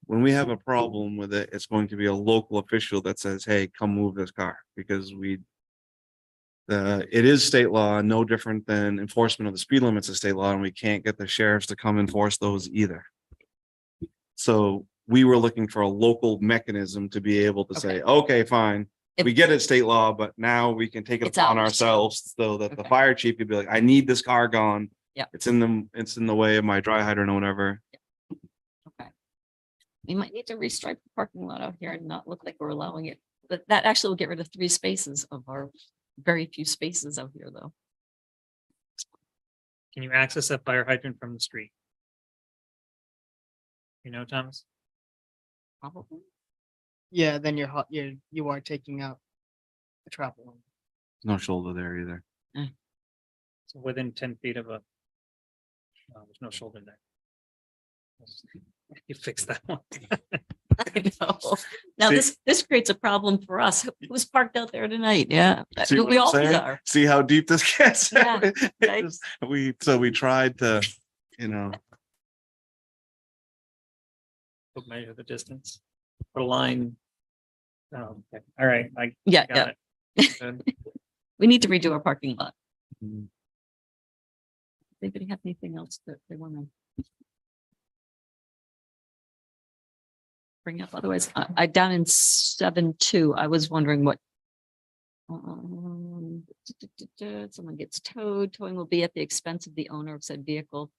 H: when we have a problem with it, it's going to be a local official that says, hey, come move this car, because it is state law, no different than enforcement of the speed limits of state law, and we can't get the sheriffs to come enforce those either. So we were looking for a local mechanism to be able to say, okay, fine,
A: If-
H: we get it state law, but now we can take it
A: It's
H: upon
A: ours.
H: ourselves so that the
A: Okay.
H: fire chief could be like, I need this car gone.
A: Yeah.
H: It's in the way of my dry hydrant or whatever.
A: Okay. We might need to restripe the parking lot out here and not look like we're allowing it. But that actually will get rid of 3 spaces of our very few spaces out here, though.
C: Can you access that fire hydrant from the street? Thomas?
A: Probably.
G: Yeah, then you are taking up a travel lane.
H: No shoulder there either.
C: So within 10 feet of there's no shoulder there. You fix that one.
A: I know. Now,
H: See-
A: this creates a problem for us. Who's parked out there tonight? Yeah,
H: See what
A: we
H: I'm
A: all
H: saying?
A: are.
H: See how deep this gets?
A: Yeah,
H: It
A: right.
H: just- we tried to,
C: Measure the distance. Put a line. Oh, okay. All right, I
A: Yeah,
C: got
A: yeah.
C: it. Good.
A: We need to redo our parking lot.
H: Mhm.
A: Anybody have anything else that they want to bring up? Otherwise, I down in 7.2, I was wondering what. Someone gets towed. Towing will be at the expense of the owner of said vehicle.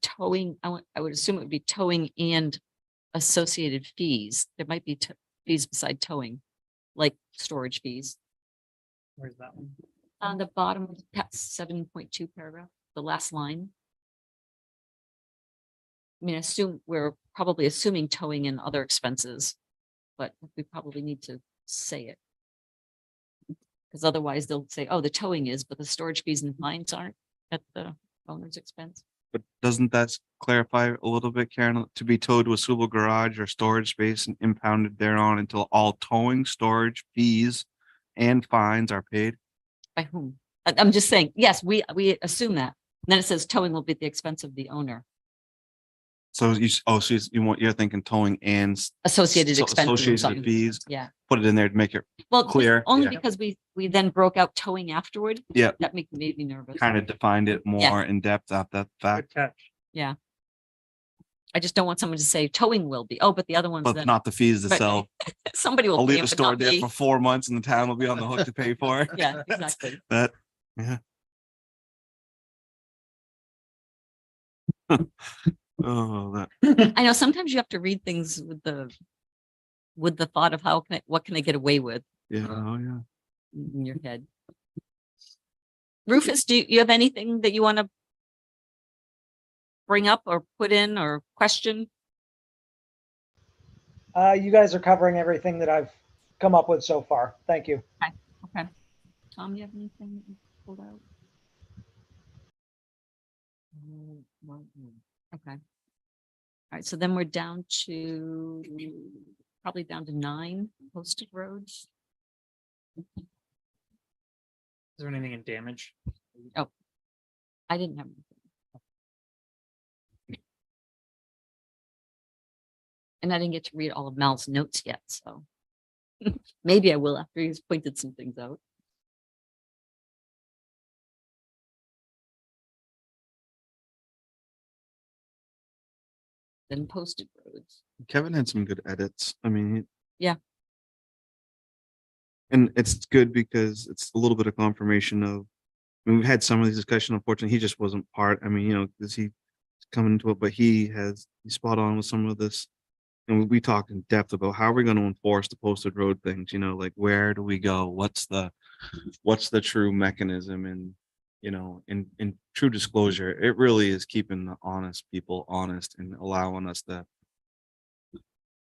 A: Towing, I would assume it would be towing and associated fees. There might be fees beside towing, like storage fees.
C: Where's that one?
A: On the bottom of that 7.2 paragraph, the last line. I mean, we're probably assuming towing and other expenses, but we probably need to say it. Because otherwise they'll say, oh, the towing is, but the storage fees and fines aren't at the owner's expense.
H: But doesn't that clarify a little bit, Karen, to be towed to a suitable garage or storage space and impounded thereon until all towing, storage fees and fines are paid?
A: By whom? I'm just saying, yes, we assume that. And then it says towing will be at the expense of the owner.
H: So you're thinking towing and
A: Associated
H: so-
A: expenses. or
H: associated
A: something.
H: fees.
A: Yeah.
H: Put it in there to make it
A: Well,
H: Clear,
A: only
H: yeah.
A: because we then broke out towing afterward.
H: Yeah.
A: That made me nervous.
H: kind of defined it more in depth after that fact,
C: Good catch.
A: I just don't want someone to say towing will be, oh, but the other ones
H: but
A: then
H: not the fees to
A: Right.
H: sell.
A: somebody will
H: I'll
A: pay
H: leave
A: it,
H: the
A: but
H: store
A: not
H: there
A: me.
H: for 4 months and the town will be on the hook to pay for it.
A: Yeah, exactly.
H: That, yeah. Oh, that,
A: I know sometimes you have to read things with the thought of what can I get away with
H: yeah, oh, yeah.
A: in your head. Rufus, do you have anything that you want to bring up or put in or question?
E: You guys are covering everything that I've come up with so far. Thank you.
A: Okay. Tom, you have anything that you pulled out? Okay. All right, so then we're down to, probably down to 9 posted roads.
C: Is there anything in damage?
A: I didn't have anything. And I didn't get to read all of Mal's notes yet, so maybe I will after he's pointed some things out. Then posted roads.
H: Kevin had some good edits. I mean.
A: Yeah.
H: And it's good because it's a little bit of confirmation of, I mean, we've had some of these discussions. Unfortunately, he just wasn't part. I mean, you know, because he's coming into it, but he's spot on with some of this. And we talked in depth about how we're going to enforce the posted road things, you know, like where do we go? What's the true mechanism? And, you know, in true disclosure, it really is keeping the honest people honest and allowing us to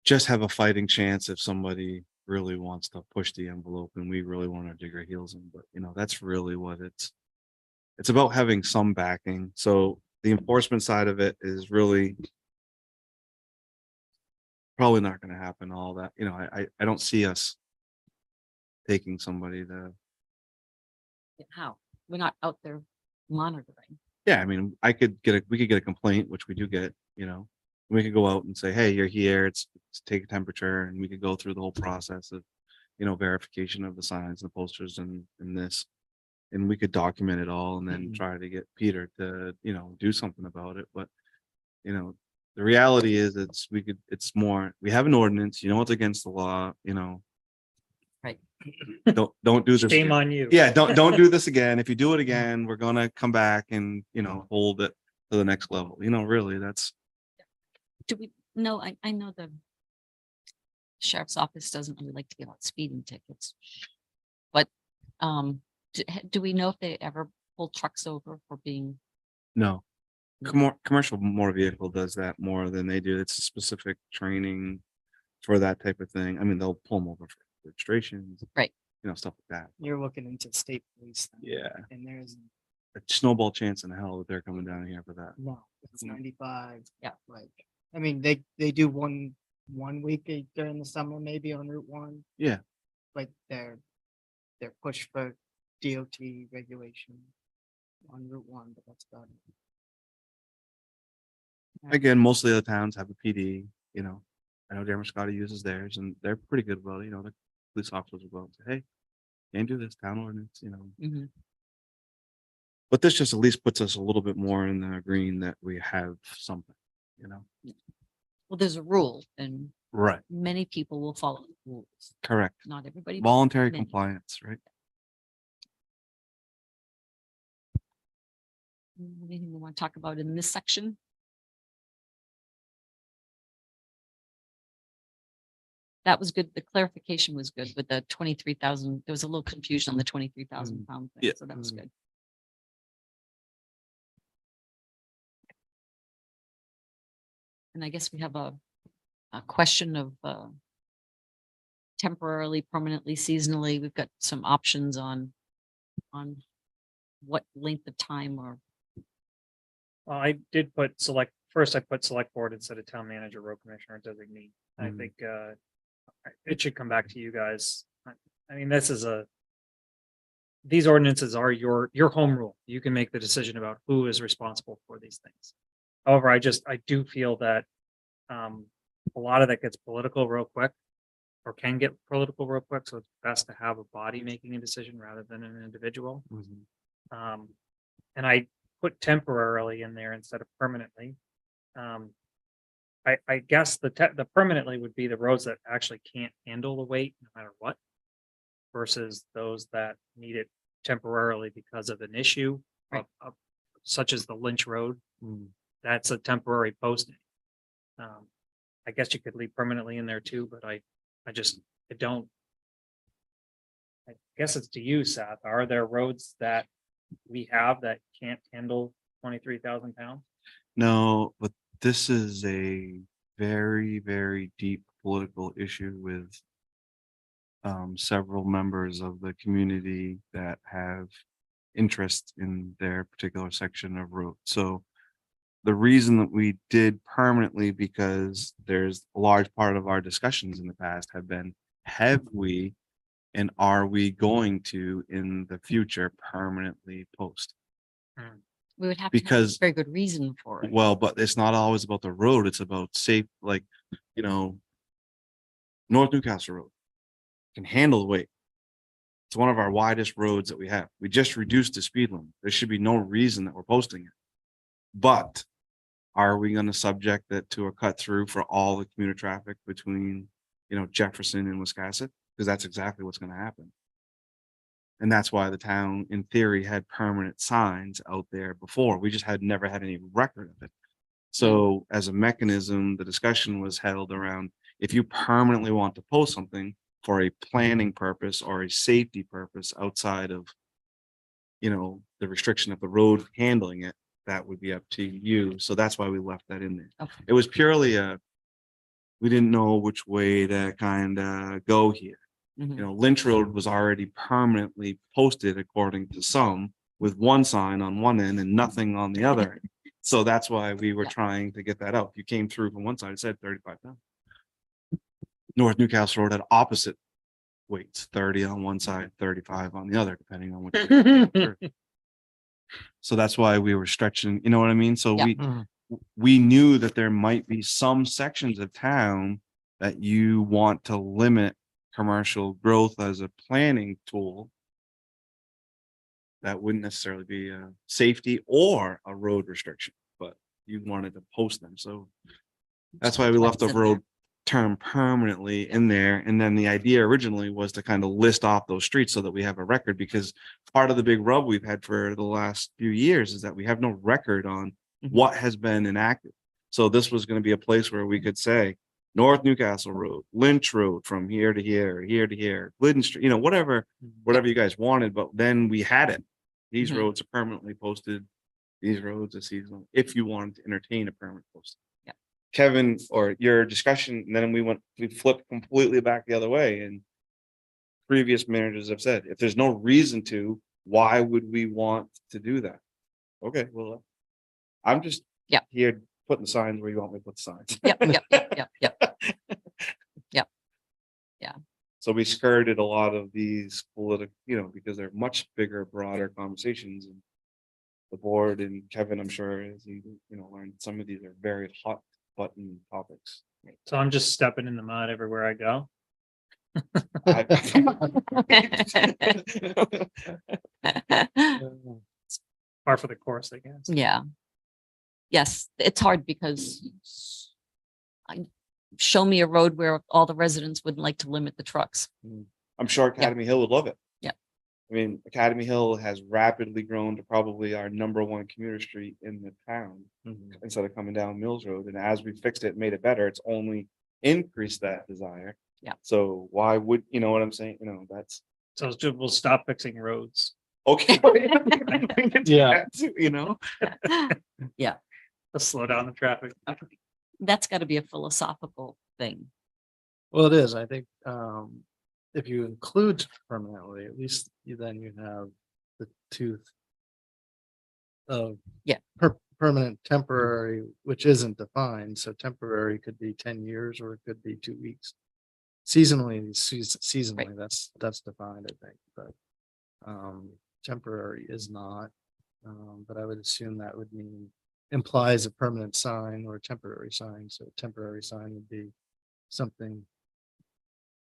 H: just have a fighting chance if somebody really wants to push the envelope and we really want to dig our heels in. But, you know, that's really what it's about, having some backing. So the enforcement side of it is really probably not going to happen. All that, you know, I don't see us taking somebody to.
A: How? We're not out there monitoring.
H: Yeah, I mean, we could get a complaint, which we do get, you know, we could go out and say, hey, you're here, it's take a temperature, and we could go through the whole process of, you know, verification of the signs and the posters and this, and we could document it all and then try to get Peter to, you know, do something about it. But, you know, the reality is it's more, we have an ordinance, you know, it's against the law, you know.
A: Right.
H: Don't do this.
C: Shame on you.
H: Yeah, don't do this again. If you do it again, we're gonna come back and, you know, hold it to the next level. You know, really, that's.
A: Do we, no, I know the sheriff's office doesn't really like to give out speeding tickets. But do we know if they ever pull trucks over for being?
H: No. Commercial motor vehicle does that more than they do. It's specific training for that type of thing. I mean, they'll pull them over for registrations.
A: Right.
H: You know, stuff like that.
G: You're looking into state police. then,
H: Yeah.
G: And there's
H: A snowball chance in hell that they're coming down here for that.
G: no, it's 95.
A: Yeah.
G: Like, I mean, they do one week during the summer, maybe on Route 1.
H: Yeah.
G: Like they're pushed for DOT regulation on Route 1, but that's about it.
H: Again, most of the other towns have a PD, you know. I know Damascotta uses theirs and they're pretty good about it. You know, the police officers will go and say, hey, can't do this town ordinance, you know.
A: Mhm.
H: But this just at least puts us a little bit more in the green that we have something, you know.
A: Well, there's a rule and
H: Right.
A: many people will follow the rules.
H: Correct.
A: Not everybody. but
H: Voluntary
A: many.
H: compliance, right?
A: Anything we want to talk about in this section? That was good. The clarification was good with the 23,000. There was a little confusion on the 23,000 pound thing,
H: Yeah.
A: so that was good. And I guess we have a question of temporarily, permanently, seasonally. We've got some options on what length of time or
C: I did put first I put select board instead of town manager, road commissioner, designee. I
H: Mhm.
C: think it should come back to you guys. I mean, these ordinances are your home rule. You can make the decision about who is responsible for these things. However, I do feel that a lot of that gets political real quick or can get political real quick. So it's best to have a body making a decision rather than an individual.
H: Mhm.
C: And I put temporarily in there instead of permanently. I guess the permanently would be the roads that actually can't handle the weight no matter what, versus those that need it temporarily because of an issue
A: Right.
C: of such as the Lynch Road.
H: Mm.
C: that's a temporary posting. I guess you could leave permanently in there too, but I don't. I guess it's to you, Seth. Are there roads that we have that can't handle 23,000 pounds?
H: No, but this is a very, very deep political issue with several members of the community that have interest in their particular section of road. So the reason that we did permanently, because there's a large part of our discussions in the past have we and are we going to in the future permanently post?
A: We would have to have a
H: Because-
A: very good reason for it.
H: Well, but it's not always about the road, it's about safe, like, you know, North Newcastle Road can handle the weight. It's one of our widest roads that we have. We just reduced the speed limit. There should be no reason that we're posting it. But are we gonna subject it to a cut through for all the commuter traffic between, you know, Jefferson and Wiscasset? Because that's exactly what's gonna happen. And that's why the town, in theory, had permanent signs out there before. We just had never had any record of it. So as a mechanism, the discussion was held around, if you permanently want to post something for a planning purpose or a safety purpose outside of, you know, the restriction of the road handling it, that would be up to you. So that's why we left that in there.
A: Okay.
H: It was purely we didn't know which way to kind of go here.
A: Mhm.
H: You know, Lynch Road was already permanently posted according to some, with one sign on one end and nothing on the other. end. So that's why we were
A: Yeah.
H: trying to get that out. You came through from one side, it said 35 pounds. North Newcastle Road had opposite weights, 30 on one side, 35 on the other, depending on which. So that's why we were stretching, you know what I mean? So
A: Yeah.
H: we knew that there might be some sections of town that you want to limit commercial growth as a planning tool. That wouldn't necessarily be a safety or a road restriction, but you wanted to post them. So that's why we left the
A: What's in there.
H: road term permanently in there. And then the idea originally was to kind of list off those streets so that we have a record, because part of the big rub we've had for the last few years is that we have no record on
A: Mhm.
H: what has been enacted. So this was going to be a place where we could say North Newcastle Road, Lynch Road from here to here, Glidden Street, you know, whatever you guys wanted, but then we had it. These
A: Mhm.
H: roads are permanently posted. These roads are seasonal, if you wanted to entertain a permanent post.
A: Yeah.
H: Kevin, or your discussion, and then we flipped completely back the other way, and previous managers have said, if there's no reason to, why would we want to do that? Okay, well, I'm just
A: Yeah.
H: here putting the signs where you want me to put the signs.
A: Yep.
H: So we skirted a lot of these political, you know, because they're much bigger, broader conversations, and the board and Kevin, I'm sure, as you know, learned some of these are very hot button topics.
C: So I'm just stepping in the mud everywhere I go. Par for the course, I guess.
A: Yeah. Yes, it's hard because show me a road where all the residents would like to limit the trucks.
H: I'm sure Academy Hill would love it.
A: Yeah.
H: I mean, Academy Hill has rapidly grown to probably our #1 commuter street in the town, instead of coming down Mills Road. And as we fixed it, made it better, it's only increased that desire.
A: Yeah.
H: So why would, you know what I'm saying? You know, that's
C: So we'll stop fixing roads.
H: okay.
D: Yeah.
H: You know,
C: Let's slow down the traffic.
A: That's got to be a philosophical thing.
D: Well, it is. I think if you include permanently, at least then you have the tooth of
A: Yeah.
D: permanent, temporary, which isn't defined. So temporary could be 10 years or it could be 2 weeks. Seasonally, that's defined, I think, but temporary is not. But I would assume that would mean implies a permanent sign or a temporary sign. So a temporary sign would be something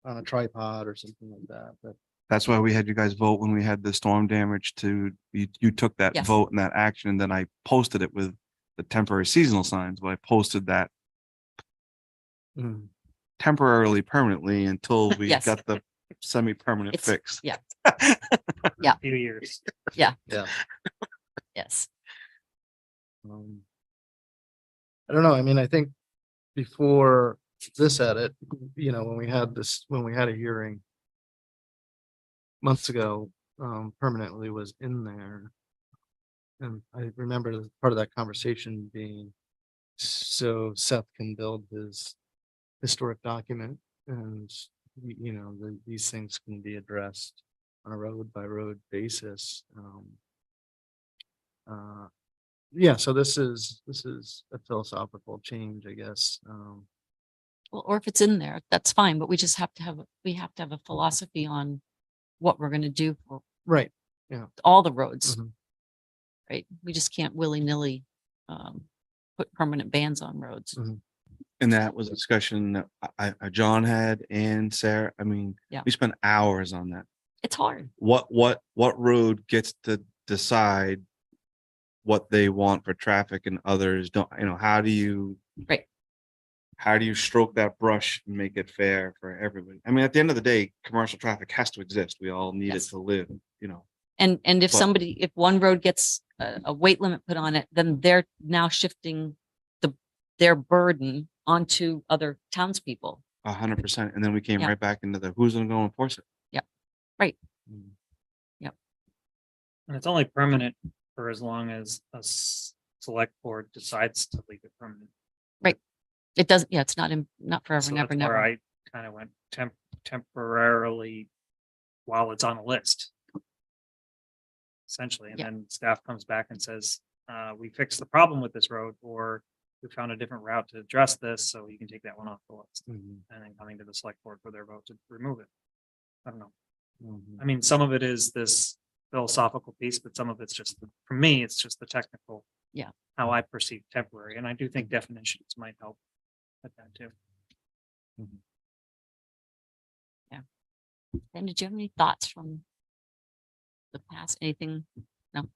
D: on a tripod or something like that. But
H: that's why we had you guys vote when we had the storm damage to, you took that
A: Yes.
H: vote and that action, and then I posted it with the temporary seasonal signs, but I posted that temporarily, permanently until we
A: Yes.
H: got the semi-permanent
A: It's-
H: fix.
A: yeah.
C: A few years.
A: Yes.
D: um, I don't know. I mean, I think before this edit, you know, when we had a hearing months ago, permanently was in there. And I remember part of that conversation being, so Seth can build his historic document and, you know, these things can be addressed on a road by road basis. Yeah, so this is a philosophical change, I guess.
A: Well, or if it's in there, that's fine, but we just have to have, we have to have a philosophy on what we're gonna do for
D: Right.
A: all the roads,
D: Mhm.
A: right? We just can't willy-nilly put permanent bans on roads.
D: Mhm.
H: And that was a discussion that John had and Sarah. I mean,
A: Yeah.
H: we spent hours on that.
A: It's hard.
H: What road gets to decide what they want for traffic and others don't, you know, how do you
A: Right.
H: how do you stroke that brush and make it fair for everybody? I mean, at the end of the day, commercial traffic has to exist. We all need it
A: Yes.
H: to live, you know.
A: And if
H: But-
A: somebody, if one road gets a weight limit put on it, then they're now shifting their burden onto other townspeople.
H: 100%. And then we came
A: Yeah.
H: right back into the who's gonna go enforce it.
A: Yep. Right.
H: Mm.
C: And it's only permanent for as long as select board decides to leave it permanent.
A: It doesn't, yeah, it's not not forever,
C: So
A: never,
C: that's where
A: never.
C: I kind of went temporarily while it's on a list. Essentially, and
A: Yeah.
C: then staff comes back and says, we fixed the problem with this road, or we found a different route to address this, so you can take that one off the list.
D: Mhm.
C: And then coming to the select board for their vote to remove it. I don't know.
D: Mhm.
C: I mean, some of it is this philosophical piece, but some of it's just, for me, it's just the technical.
A: Yeah.
C: How I perceive temporary, and I do think definitions might help with that too.
A: And did you have any thoughts from the past? Anything? No?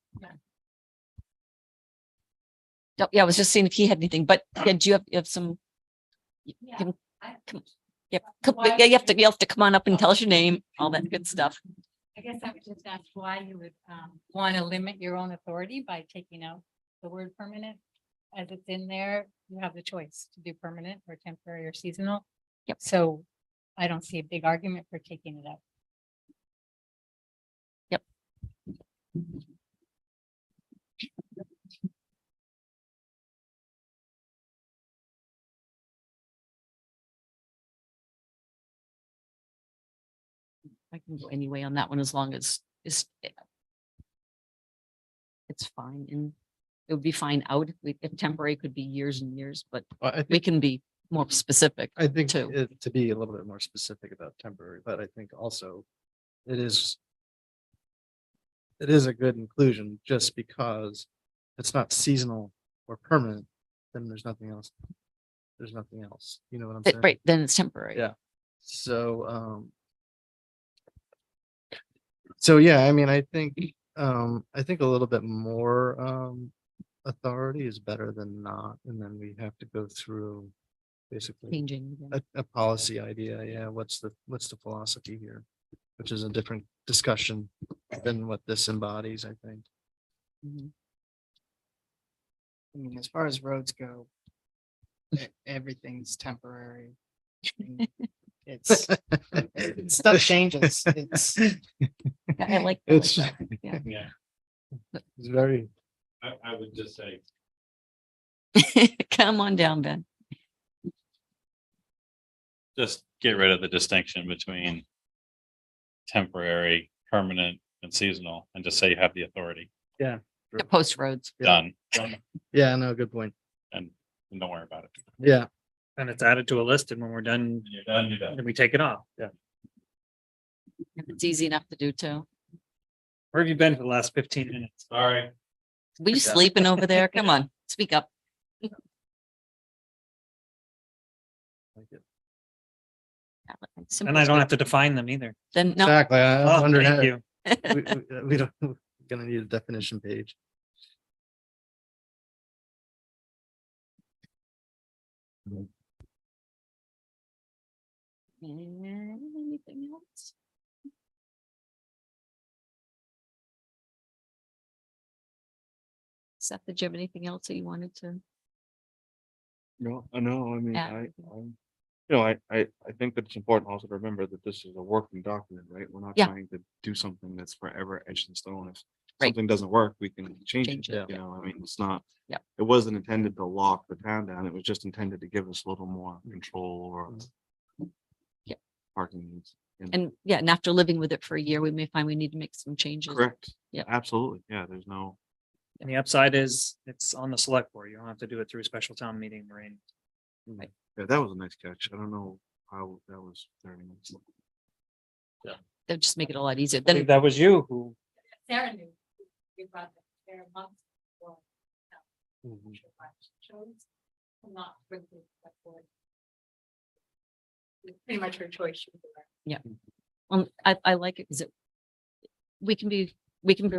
A: No, yeah, I was just seeing if he had anything, but yeah, do you have some?
I: Yeah,
A: Come-
I: I-
A: come- Yep, yeah, you have to come on up and tell us your name, all that good stuff.
I: I guess I would just ask why you would want to limit your own authority by taking out the word permanent. As it's in there, you have the choice to do permanent or temporary or seasonal.
A: Yep.
I: So I don't see a big argument for taking it out.
A: I can go anyway on that one as long as it's fine, and it would be fine out. If temporary could be years and years, but
D: I
A: we
D: think,
A: can be more specific.
D: I think
A: too.
D: to be a little bit more specific about temporary, but I think also it is a good inclusion just because it's not seasonal or permanent, then there's nothing else. There's nothing else. You know what I'm saying?
A: Right, then it's temporary.
D: Yeah. So, yeah, I mean, I think a little bit more, authority is better than not, and then we have to go through basically
A: Changing. again.
D: a policy idea. Yeah, what's the philosophy here? Which is a different discussion than what this embodies, I think.
A: Mhm.
G: I mean, as far as roads go, everything's temporary. I mean, It's stuff changes. It's
A: I like.
D: It's,
A: Yeah.
J: Yeah,
D: it's very,
J: I would just say,
A: Come on down, Ben.
J: just get rid of the distinction between temporary, permanent, and seasonal, and just say you have the authority.
A: The post roads.
D: Yeah.
J: Done,
D: yeah, no, good point.
J: and don't worry about it.
D: Yeah.
C: And it's added to a list, and when we're done,
J: When you're done, you're done.
C: then we take it off.
A: If it's easy enough to do too.
C: Where have you been for the last 15 minutes?
J: Sorry.
A: Were you sleeping over there? Come on, speak up.
C: And I don't have to define them either.
A: Then, no,
D: Exactly. I
C: Oh,
D: wondered,
C: thank
D: how-
C: you.
D: we don't, we're gonna need a definition page.
A: anything else? Seth, did you have anything else that you wanted to
H: No, I know, I mean,
A: Yeah.
H: I think that it's important also to remember that this is a working document, right? We're not
A: Yeah.
H: trying to do something that's forever etched in stone. If
A: Right.
H: something doesn't work, we can change
A: Change
H: it,
A: it,
H: you
A: yeah.
H: know, I mean, it's not.
A: Yeah.
H: It wasn't intended to lock the town down, it was just intended to give us a little more control or.
A: Yeah.
H: Parking needs.
A: And yeah, and after living with it for a year, we may find we need to make some changes.
H: Correct.
A: Yeah.
H: Absolutely, yeah, there's no.
C: And the upside is it's on the select board. You don't have to do it through a special town meeting or anything.
H: Yeah, that was a nice catch. I don't know how that was very nice.
A: They'll just make it a lot easier.
C: I believe
A: Then,
C: that was you who,
I: Sarah knew. We brought that there months before.
H: Mhm.
I: Chose not to bring the select board. It's pretty much her choice. She was aware.
A: I like it because we can be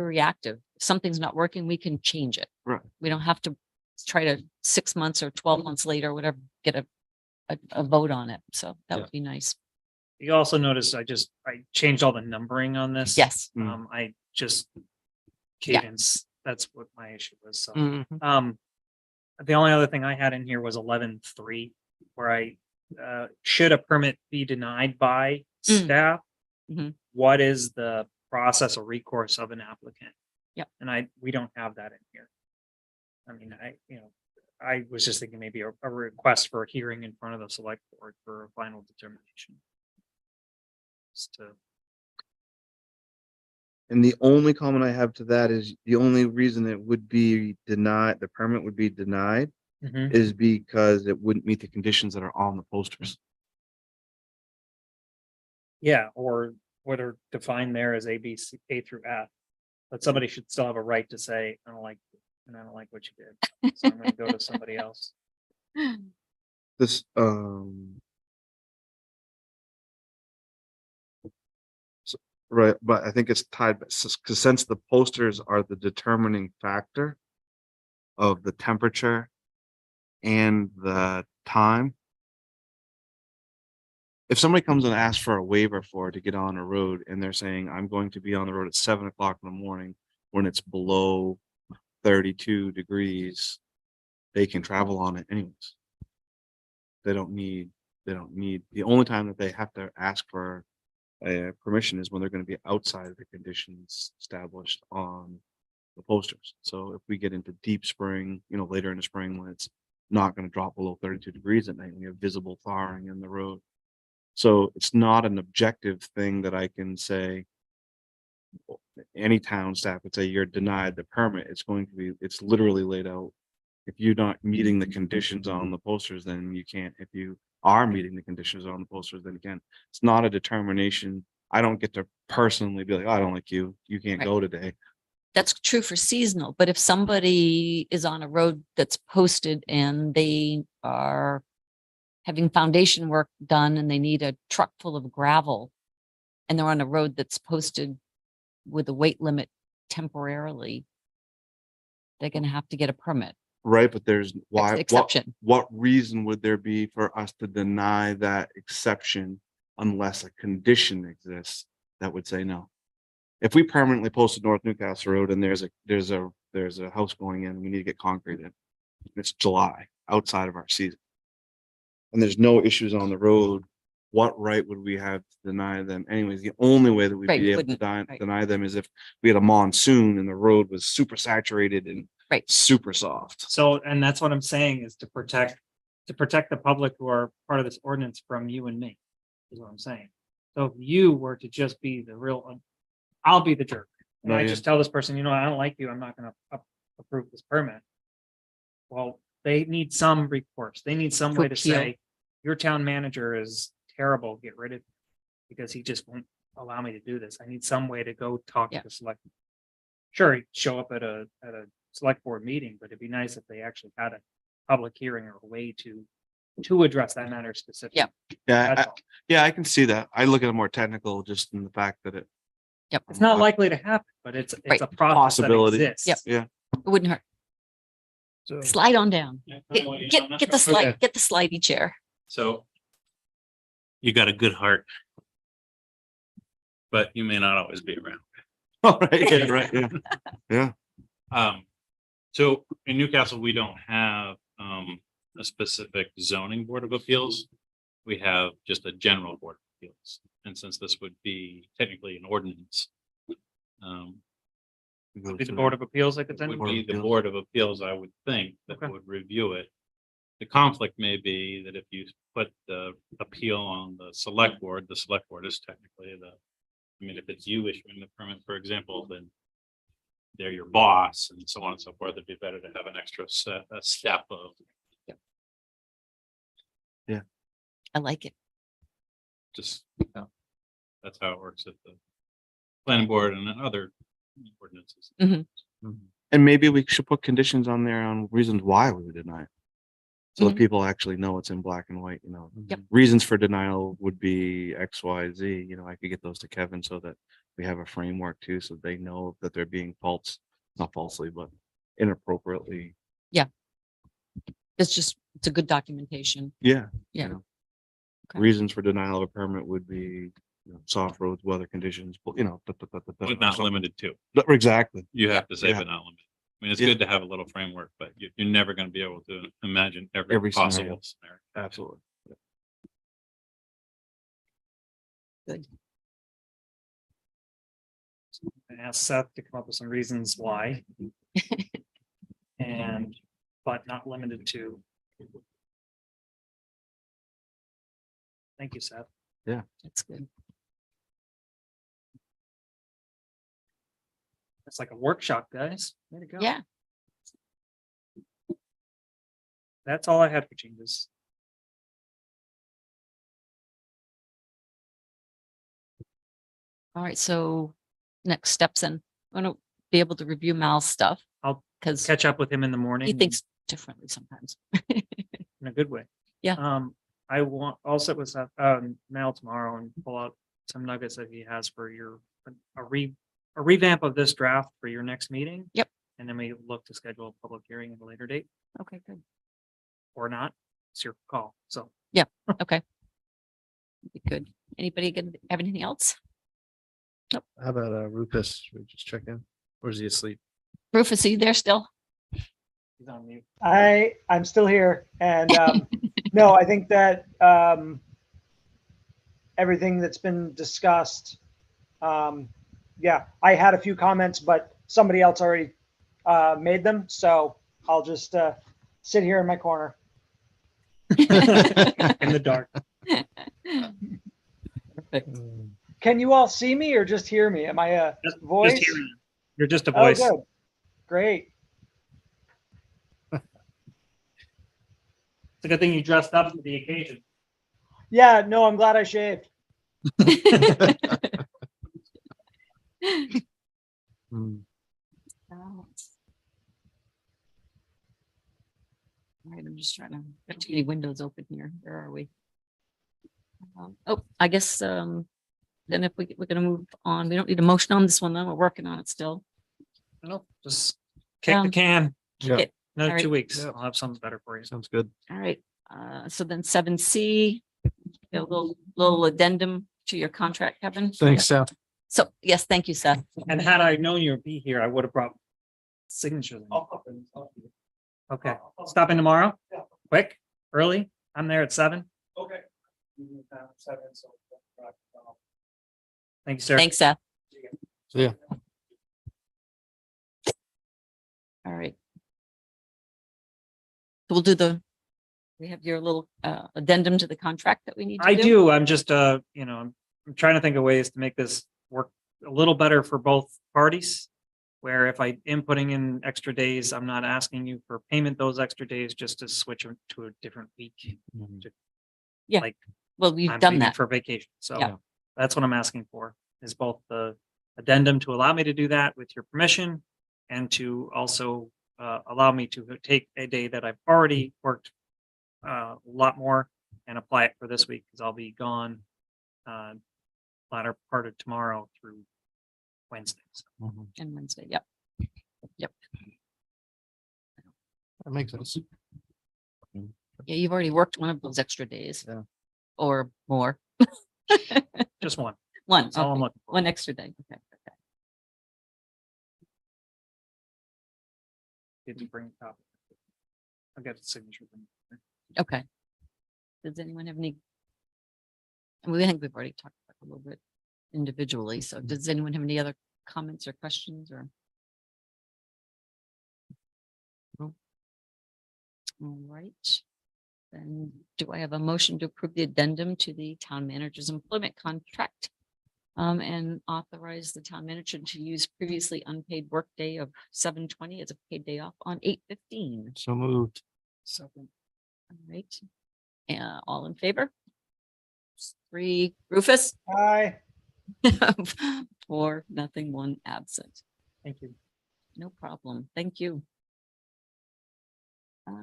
A: reactive. If something's not working, we can change it.
H: Right.
A: We don't have to try to 6 months or 12 months later, whatever, get a vote on it. So that
C: Yeah.
A: would be nice.
C: you also notice I changed all the numbering on this.
A: Yes.
H: Mm.
C: I just
A: Yeah.
C: cadence, that's what my issue was. So,
A: Mhm.
C: the only other thing I had in here was 11.3, where should a permit be denied by
A: Mm.
C: staff?
A: Mhm.
C: What is the process or recourse of an applicant?
A: Yep.
C: And we don't have that in here. I mean, I was just thinking maybe a request for a hearing in front of the select board for a final determination. Just to,
H: And the only comment I have to that is the only reason it would be denied, the permit would be denied
C: Mhm.
H: is because it wouldn't meet the conditions that are on the posters.
C: Yeah, or what are defined there as A, B, C, A through F. But somebody should still have a right to say, I don't like, and I don't like what you did. So I'm gonna go to somebody else.
H: This, right, but I think it's tied, because since the posters are the determining factor of the temperature and the time. If somebody comes and asks for a waiver for it to get on a road and they're saying, I'm going to be on the road at 7 o'clock in the morning when it's below 32 degrees, they can travel on it anyways. They don't need, the only time that they have to ask for a permission is when they're going to be outside of the conditions established on the posters. So if we get into deep spring, later in the spring when it's not going to drop below 32 degrees at night, we have visible thawing in the road. So it's not an objective thing that I can say. Any town staff would say you're denied the permit. It's literally laid out. If you're not meeting the conditions on the posters, then you can't. If you are meeting the conditions on the posters, then again, it's not a determination. I don't get to personally be like, oh, I don't like you. You can't
A: Right.
H: go today.
A: That's true for seasonal, but if somebody is on a road that's posted and they are having foundation work done and they need a truck full of gravel and they're on a road that's posted with a weight limit temporarily, they're going to have to get a permit.
H: Right, but there's why,
A: Exception.
H: what reason would there be for us to deny that exception unless a condition exists that would say no? If we permanently posted North Newcastle Road and there's a house going in, we need to get concrete in. It's July, outside of our season. And there's no issues on the road, what right would we have to deny them? Anyways, the only way that we'd
A: Right,
H: be able to
A: wouldn't, right.
H: deny them is if we had a monsoon and the road was super saturated and
A: Right.
H: super soft.
C: So, and that's what I'm saying is to protect the public who are part of this ordinance from you and me, is what I'm saying. So if you were to just be the real, I'll be the jerk. And
H: No,
C: I
H: yeah.
C: just tell this person, I don't like you, I'm not gonna approve this permit. Well, they need some recourse. They need some
A: To
C: way to
A: appeal.
C: say, your town manager is terrible, get rid of him. Because he just won't allow me to do this. I need some way to go talk
A: Yeah.
C: to the select. Sure, he'd show up at a select board meeting, but it'd be nice if they actually had a public hearing or a way to address that matter specifically.
A: Yeah.
H: Yeah,
C: That's all.
H: I can see that. I look at it more technical, just in the fact that it.
A: Yep.
C: It's not likely to happen, but it's
A: Right.
C: a process that
H: Possibility.
C: exists.
A: Yep.
H: Yeah.
A: It wouldn't hurt.
D: So,
A: Slide on down.
J: Yeah,
A: Get the slide, get the slidey chair.
J: So you got a good heart, but you may not always be around.
H: All right, yeah, right, yeah.
J: So in Newcastle, we don't have a specific zoning board of appeals. We have just a general board of appeals. And since this would be technically an ordinance,
C: Would be the Board of Appeals I could
J: it
C: send?
J: would be the Board of Appeals, I would think, that
C: Okay.
J: would review it. The conflict may be that if you put the appeal on the select board is technically if it's you issuing the permit, for example, then they're your boss and so on and so forth. It'd be better to have an extra step of
A: I like it.
J: just, that's how it works at the planning board and other ordinances.
H: And maybe we should put conditions on there on reasons why we would deny it. So that people actually know it's in black and white,
A: Yep.
H: Reasons for denial would be X, Y, Z, I could get those to Kevin so that we have a framework too, so they know that they're being not falsely, but inappropriately.
A: It's a good documentation.
H: Yeah.
A: Yeah.
H: you know.
A: Okay.
H: Reasons for denial of a permit would be, soft roads, weather conditions,
J: But not limited to.
H: Exactly.
J: You have to say,
H: Yeah.
J: but not limited. I mean, it's
H: Yeah.
J: good to have a little framework, but you're never going to be able to imagine every
H: Every scenario.
J: possible scenario.
H: Absolutely.
C: I asked Seth to come up with some reasons why. And, but not limited to. Thank you, Seth.
A: That's good.
C: It's like a workshop, guys. Way to go.
A: Yeah.
C: That's all I had for changes.
A: All right, so next steps in, I'm gonna be able to review Mal's stuff.
C: I'll
A: Because
C: Catch up with him in the morning.
A: he thinks differently sometimes.
C: In a good way.
A: Yeah.
C: I want, I'll sit with Seth, Mal tomorrow and pull out some nuggets that he has for a revamp of this draft for your next meeting.
A: Yep.
C: And then we look to schedule a public hearing at a later date
A: Okay, good.
C: or not. It's your call. So
A: Okay. Be good. Anybody have anything else?
D: How about Rufus? Should we just check in? Or is he asleep?
A: Rufus, are you there still?
C: he's on mute.
E: I'm still here, and no, I think that everything that's been discussed. Yeah, I had a few comments, but somebody else already made them, so I'll just sit here in my corner.
C: In the dark.
A: Perfect.
E: Can you all see me or just hear me? Am I a voice?
C: Just hearing you. You're just a
E: Oh,
C: voice.
E: good. Great.
C: It's a good thing you dressed up for the occasion.
E: Yeah, no, I'm glad I shaved.
A: All right, I'm just trying to get too many windows open here. Where are we? Oh, I guess then if we're gonna move on, we don't need a motion on this one, though. We're working on it still.
C: No, just kick the can.
D: Yeah.
A: Okay.
C: Another
A: All right.
C: 2 weeks.
D: Yeah.
C: I'll have something better for you.
D: Sounds good.
A: All right, so then 7C, a little addendum to your contract, Kevin.
D: Thanks, Seth.
A: So, yes, thank you, Seth.
C: And had I known you'd be here, I would have brought signatures. Okay, stop in tomorrow? Quick, early? I'm there at 7.
F: Okay.
C: Thank you, sir.
A: Thanks, Seth.
D: See ya.
A: All right. So we'll do we have your little addendum to the contract that we need to
C: I
A: do.
C: do. I'm just, I'm trying to think of ways to make this work a little better for both parties. Where if I am putting in extra days, I'm not asking you for payment those extra days, just to switch them to a different week.
A: Well, we've
C: I'm
A: done
C: leaving
A: that.
C: for vacation. So
A: Yeah.
C: that's what I'm asking for, is both the addendum to allow me to do that with your permission and to also allow me to take a day that I've already worked a lot more and apply it for this week, because I'll be gone latter part of tomorrow through Wednesday. So
A: And Wednesday, yep.
D: That makes sense.
A: Yeah, you've already worked one of those extra days.
D: Yeah.
A: Or more.
C: just one.
A: One,
C: That's all I'm
A: okay,
C: looking for.
A: one extra day. Okay.
C: Did you bring a copy? I'll get the signature.
A: Okay. Does anyone have any? And we think we've already talked about it a little bit individually, so does anyone have any other comments or questions or? No? All right. Then do I have a motion to approve the addendum to the town manager's employment contract? And authorize the town manager to use previously unpaid workday of 7/20 as a paid day off on 8/15.
D: So moved.
G: Second.
A: All right. All in favor? 3, Rufus?
E: Aye.
A: 4, nothing, 1 absent.
C: Thank you.
A: No problem. Thank you.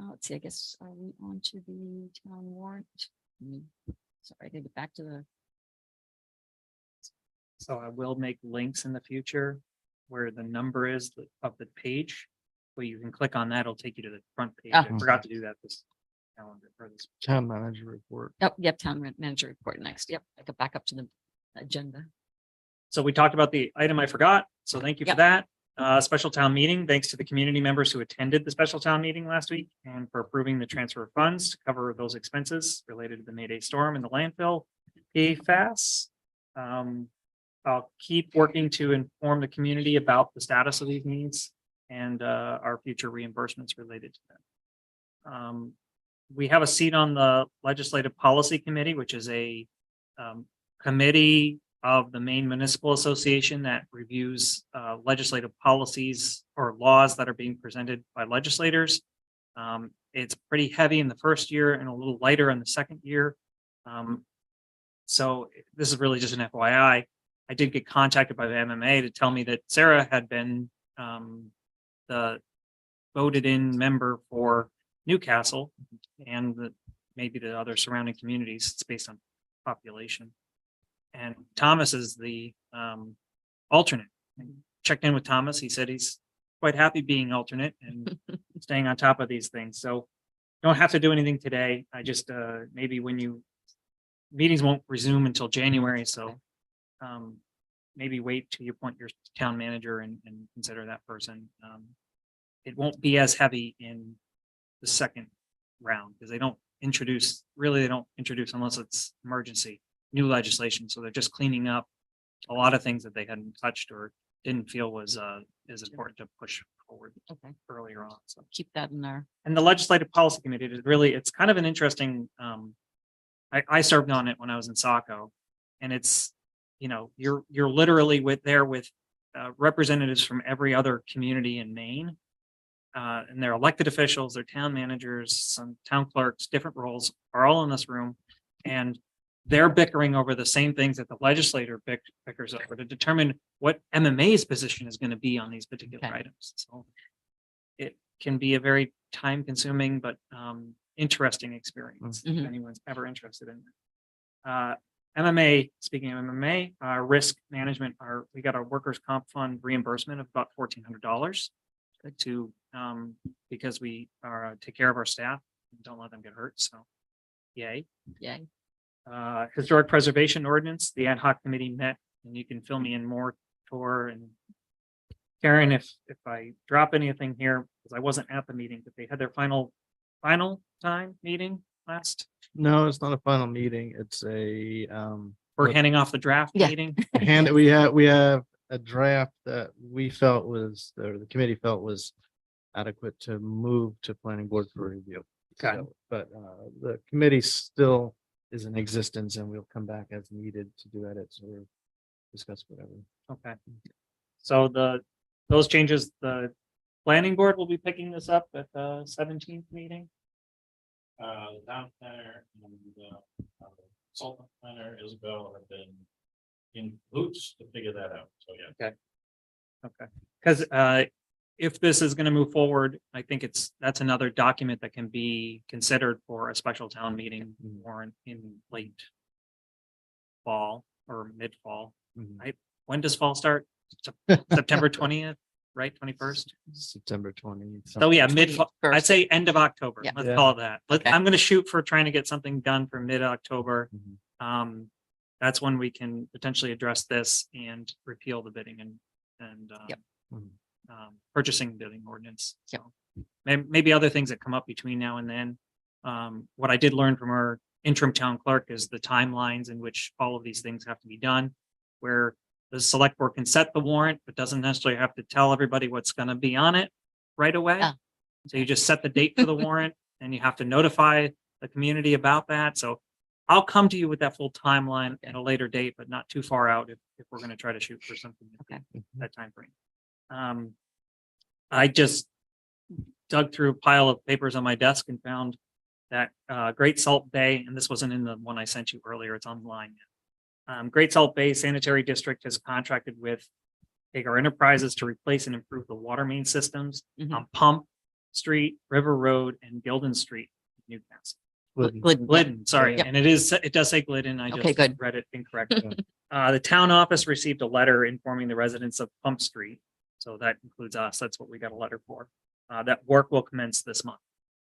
A: Let's see, I guess, are we on to the town warrant? Sorry, I gotta get back to the,
C: So I will make links in the future where the number is of the page. Where you can click on that, it'll take you to the front page.
A: Ah.
C: I forgot to do that this calendar or this.
D: Town manager report.
A: oh, yep, town manager report next. Yep, I got back up to the agenda.
C: So we talked about the item I forgot, so thank you for
A: Yep.
C: that. Special town meeting, thanks to the community members who attended the special town meeting last week and for approving the transfer of funds to cover those expenses related to the Mayday storm and the landfill PFAS. I'll keep working to inform the community about the status of these needs and our future reimbursements related to them. We have a seat on the Legislative Policy Committee, which is a committee of the Maine Municipal Association that reviews legislative policies or laws that are being presented by legislators. It's pretty heavy in the first year and a little lighter in the second year. So this is really just an FYI. I did get contacted by the MMA to tell me that Sarah had been the voted in member for Newcastle and maybe the other surrounding communities. It's based on population. And Thomas is the alternate. Checked in with Thomas. He said he's quite happy being alternate and staying on top of these things. So don't have to do anything today. I just maybe when you meetings won't resume until January, so maybe wait till you appoint your town manager and consider that person. It won't be as heavy in the second round because they don't introduce unless it's emergency new legislation. So they're just cleaning up a lot of things that they hadn't touched or didn't feel was important to push forward
A: Okay,
C: earlier on. So
A: keep that in there.
C: and the Legislative Policy Committee is really, it's kind of an interesting, I served on it when I was in Saco. And it's, you're literally with representatives from every other community in Maine. And they're elected officials, they're town managers, some town clerks, different roles are all in this room. And they're bickering over the same things that the legislator bickers over to determine what MMA's position is going to be on these particular
A: Okay.
C: items. So it can be a very time consuming, but interesting experience if
A: Mhm.
C: anyone's ever interested in it. MMA, speaking of MMA, risk management, we got our workers' comp fund reimbursement of about $1,400 to because we take care of our staff and don't let them get hurt. So yay.
A: Yay.
C: Historic preservation ordinance, the ad hoc committee met, and you can fill me in more, Tor and Karen, if I drop anything here, because I wasn't at the meeting, but they had their final time meeting last.
D: No, it's not a final meeting. It's a
C: We're
D: Look.
C: handing off the draft
A: Yeah.
C: meeting.
D: we have a draft that we felt was, or the committee felt was adequate to move to planning board for review.
C: Okay.
D: So, but the committee still is in existence and we'll come back as needed to do edits or discuss whatever.
C: Okay. So those changes, the planning board will be picking this up at the 17th meeting.
J: Down there and consultant planner Isabel have been in hoops to figure that out. So yeah.
C: Okay, because if this is going to move forward, I think that's another document that can be considered for a special town meeting or in late fall or mid-fall.
D: Mhm.
C: When does fall start? September 20th, right? 21st?
D: September 20.
C: So yeah, mid-fall. I'd
A: 21st.
C: say end of October.
A: Yeah.
C: Let's
D: Yeah.
C: call it that.
A: Okay.
C: I'm going to shoot for trying to get something done for mid-October.
D: Mhm.
C: That's when we can potentially address this and repeal the bidding and
A: Yep.
D: Mhm.
C: purchasing bidding ordinance.
A: Yep.
C: So maybe other things that come up between now and then. What I did learn from our interim town clerk is the timelines in which all of these things have to be done, where the select board can set the warrant, but doesn't necessarily have to tell everybody what's going to be on it right away.
A: Ah.
C: So you just set the date for the warrant and you have to notify the community about that. So I'll come to you with that full timeline at a later date, but not too far out if we're going to try to shoot for something at that time frame. I just dug through a pile of papers on my desk and found that Great Salt Bay, and this wasn't in the one I sent you earlier, it's online. Great Salt Bay Sanitary District has contracted with Hagar Enterprises to replace and improve the water main systems
A: Mhm.
C: on Pump Street, River Road, and Gilden Street, in Newcastle.
D: Glidden.
A: Glidden, yeah.
C: Glidden, sorry,
A: Yep.
C: and it does say Glidden. I
A: Okay,
C: just
A: good.
C: read it incorrectly. The town office received a letter informing the residents of Pump Street. So that includes us. That's what we got a letter for. That work will commence this month.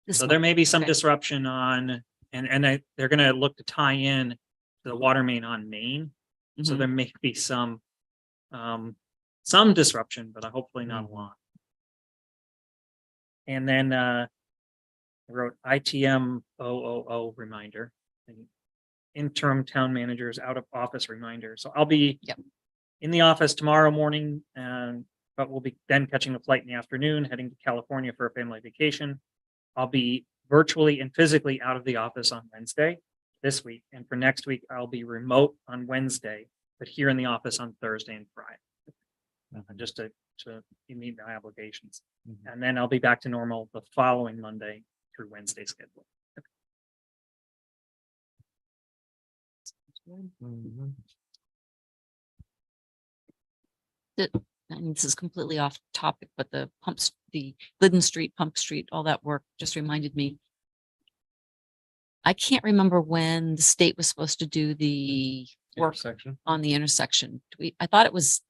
A: This
C: So there
A: one.
C: may be some
A: Okay.
C: disruption on, they're gonna look to tie in to the water main on Main. So
A: Mhm.
C: there may be some disruption, but hopefully not a lot. And then I wrote ITM 000 reminder. and Interim town managers out of office reminder. So I'll be
A: Yep.
C: in the office tomorrow morning, but we'll be then catching a flight in the afternoon, heading to California for a family vacation. I'll be virtually and physically out of the office on Wednesday this week. And for next week, I'll be remote on Wednesday, but here in the office on Thursday and Friday. Just to meet my obligations.
D: Mhm.
C: And then I'll be back to normal the following Monday through Wednesday schedule.
D: Mhm.
A: I mean, this is completely off topic, but the Glidden Street, Pump Street, all that work just reminded me. I can't remember when the state was supposed to do the work
D: Intersection.
A: on the intersection. I thought it was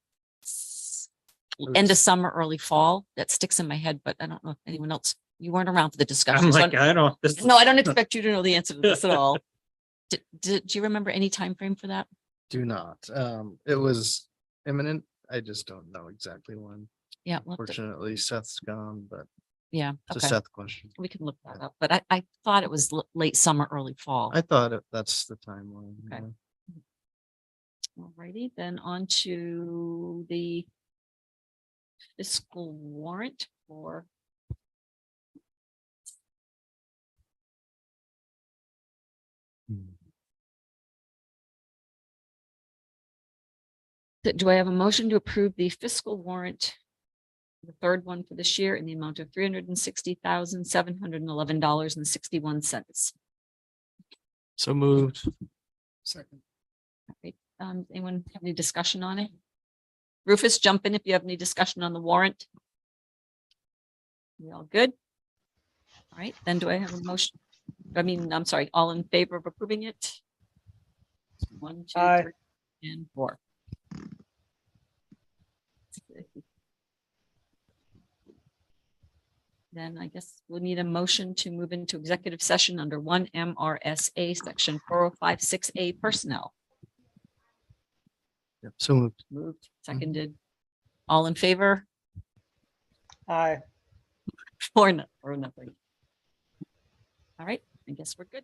A: end of summer, early fall. That sticks in my head, but I don't know if anyone else, you weren't around for the discussion.
C: I'm
A: so
C: like, I don't.
A: No, I don't expect you to know the answer to this at all. Did you remember any time frame for that?
D: Do not. It was imminent. I just don't know exactly when.
A: Yeah, we'll have to-
D: Fortunately, Seth's gone, but
A: yeah,
D: it's a
A: okay.
D: Seth question.
A: We can look that up, but I thought it was late summer, early fall.
D: I thought that's the timeline.
A: Okay.
D: yeah.
A: Alrighty, then on to the fiscal warrant for do I have a motion to approve the fiscal warrant? The third one for this year in the amount of $360,711.61.
D: So moved.
G: Second.
A: Anyone have any discussion on it? Rufus, jump in if you have any discussion on the warrant. We all good? All right, then do I have a motion? I'm sorry, all in favor of approving it? 1, 2,
E: Aye.
A: 3, and 4. Then I guess we'll need a motion to move into executive session under 1 MRSA section 4056A personnel.
D: Yep, so moved.
A: Moved, seconded. All in favor?
E: Aye.
A: Or nothing. All right, I guess we're good.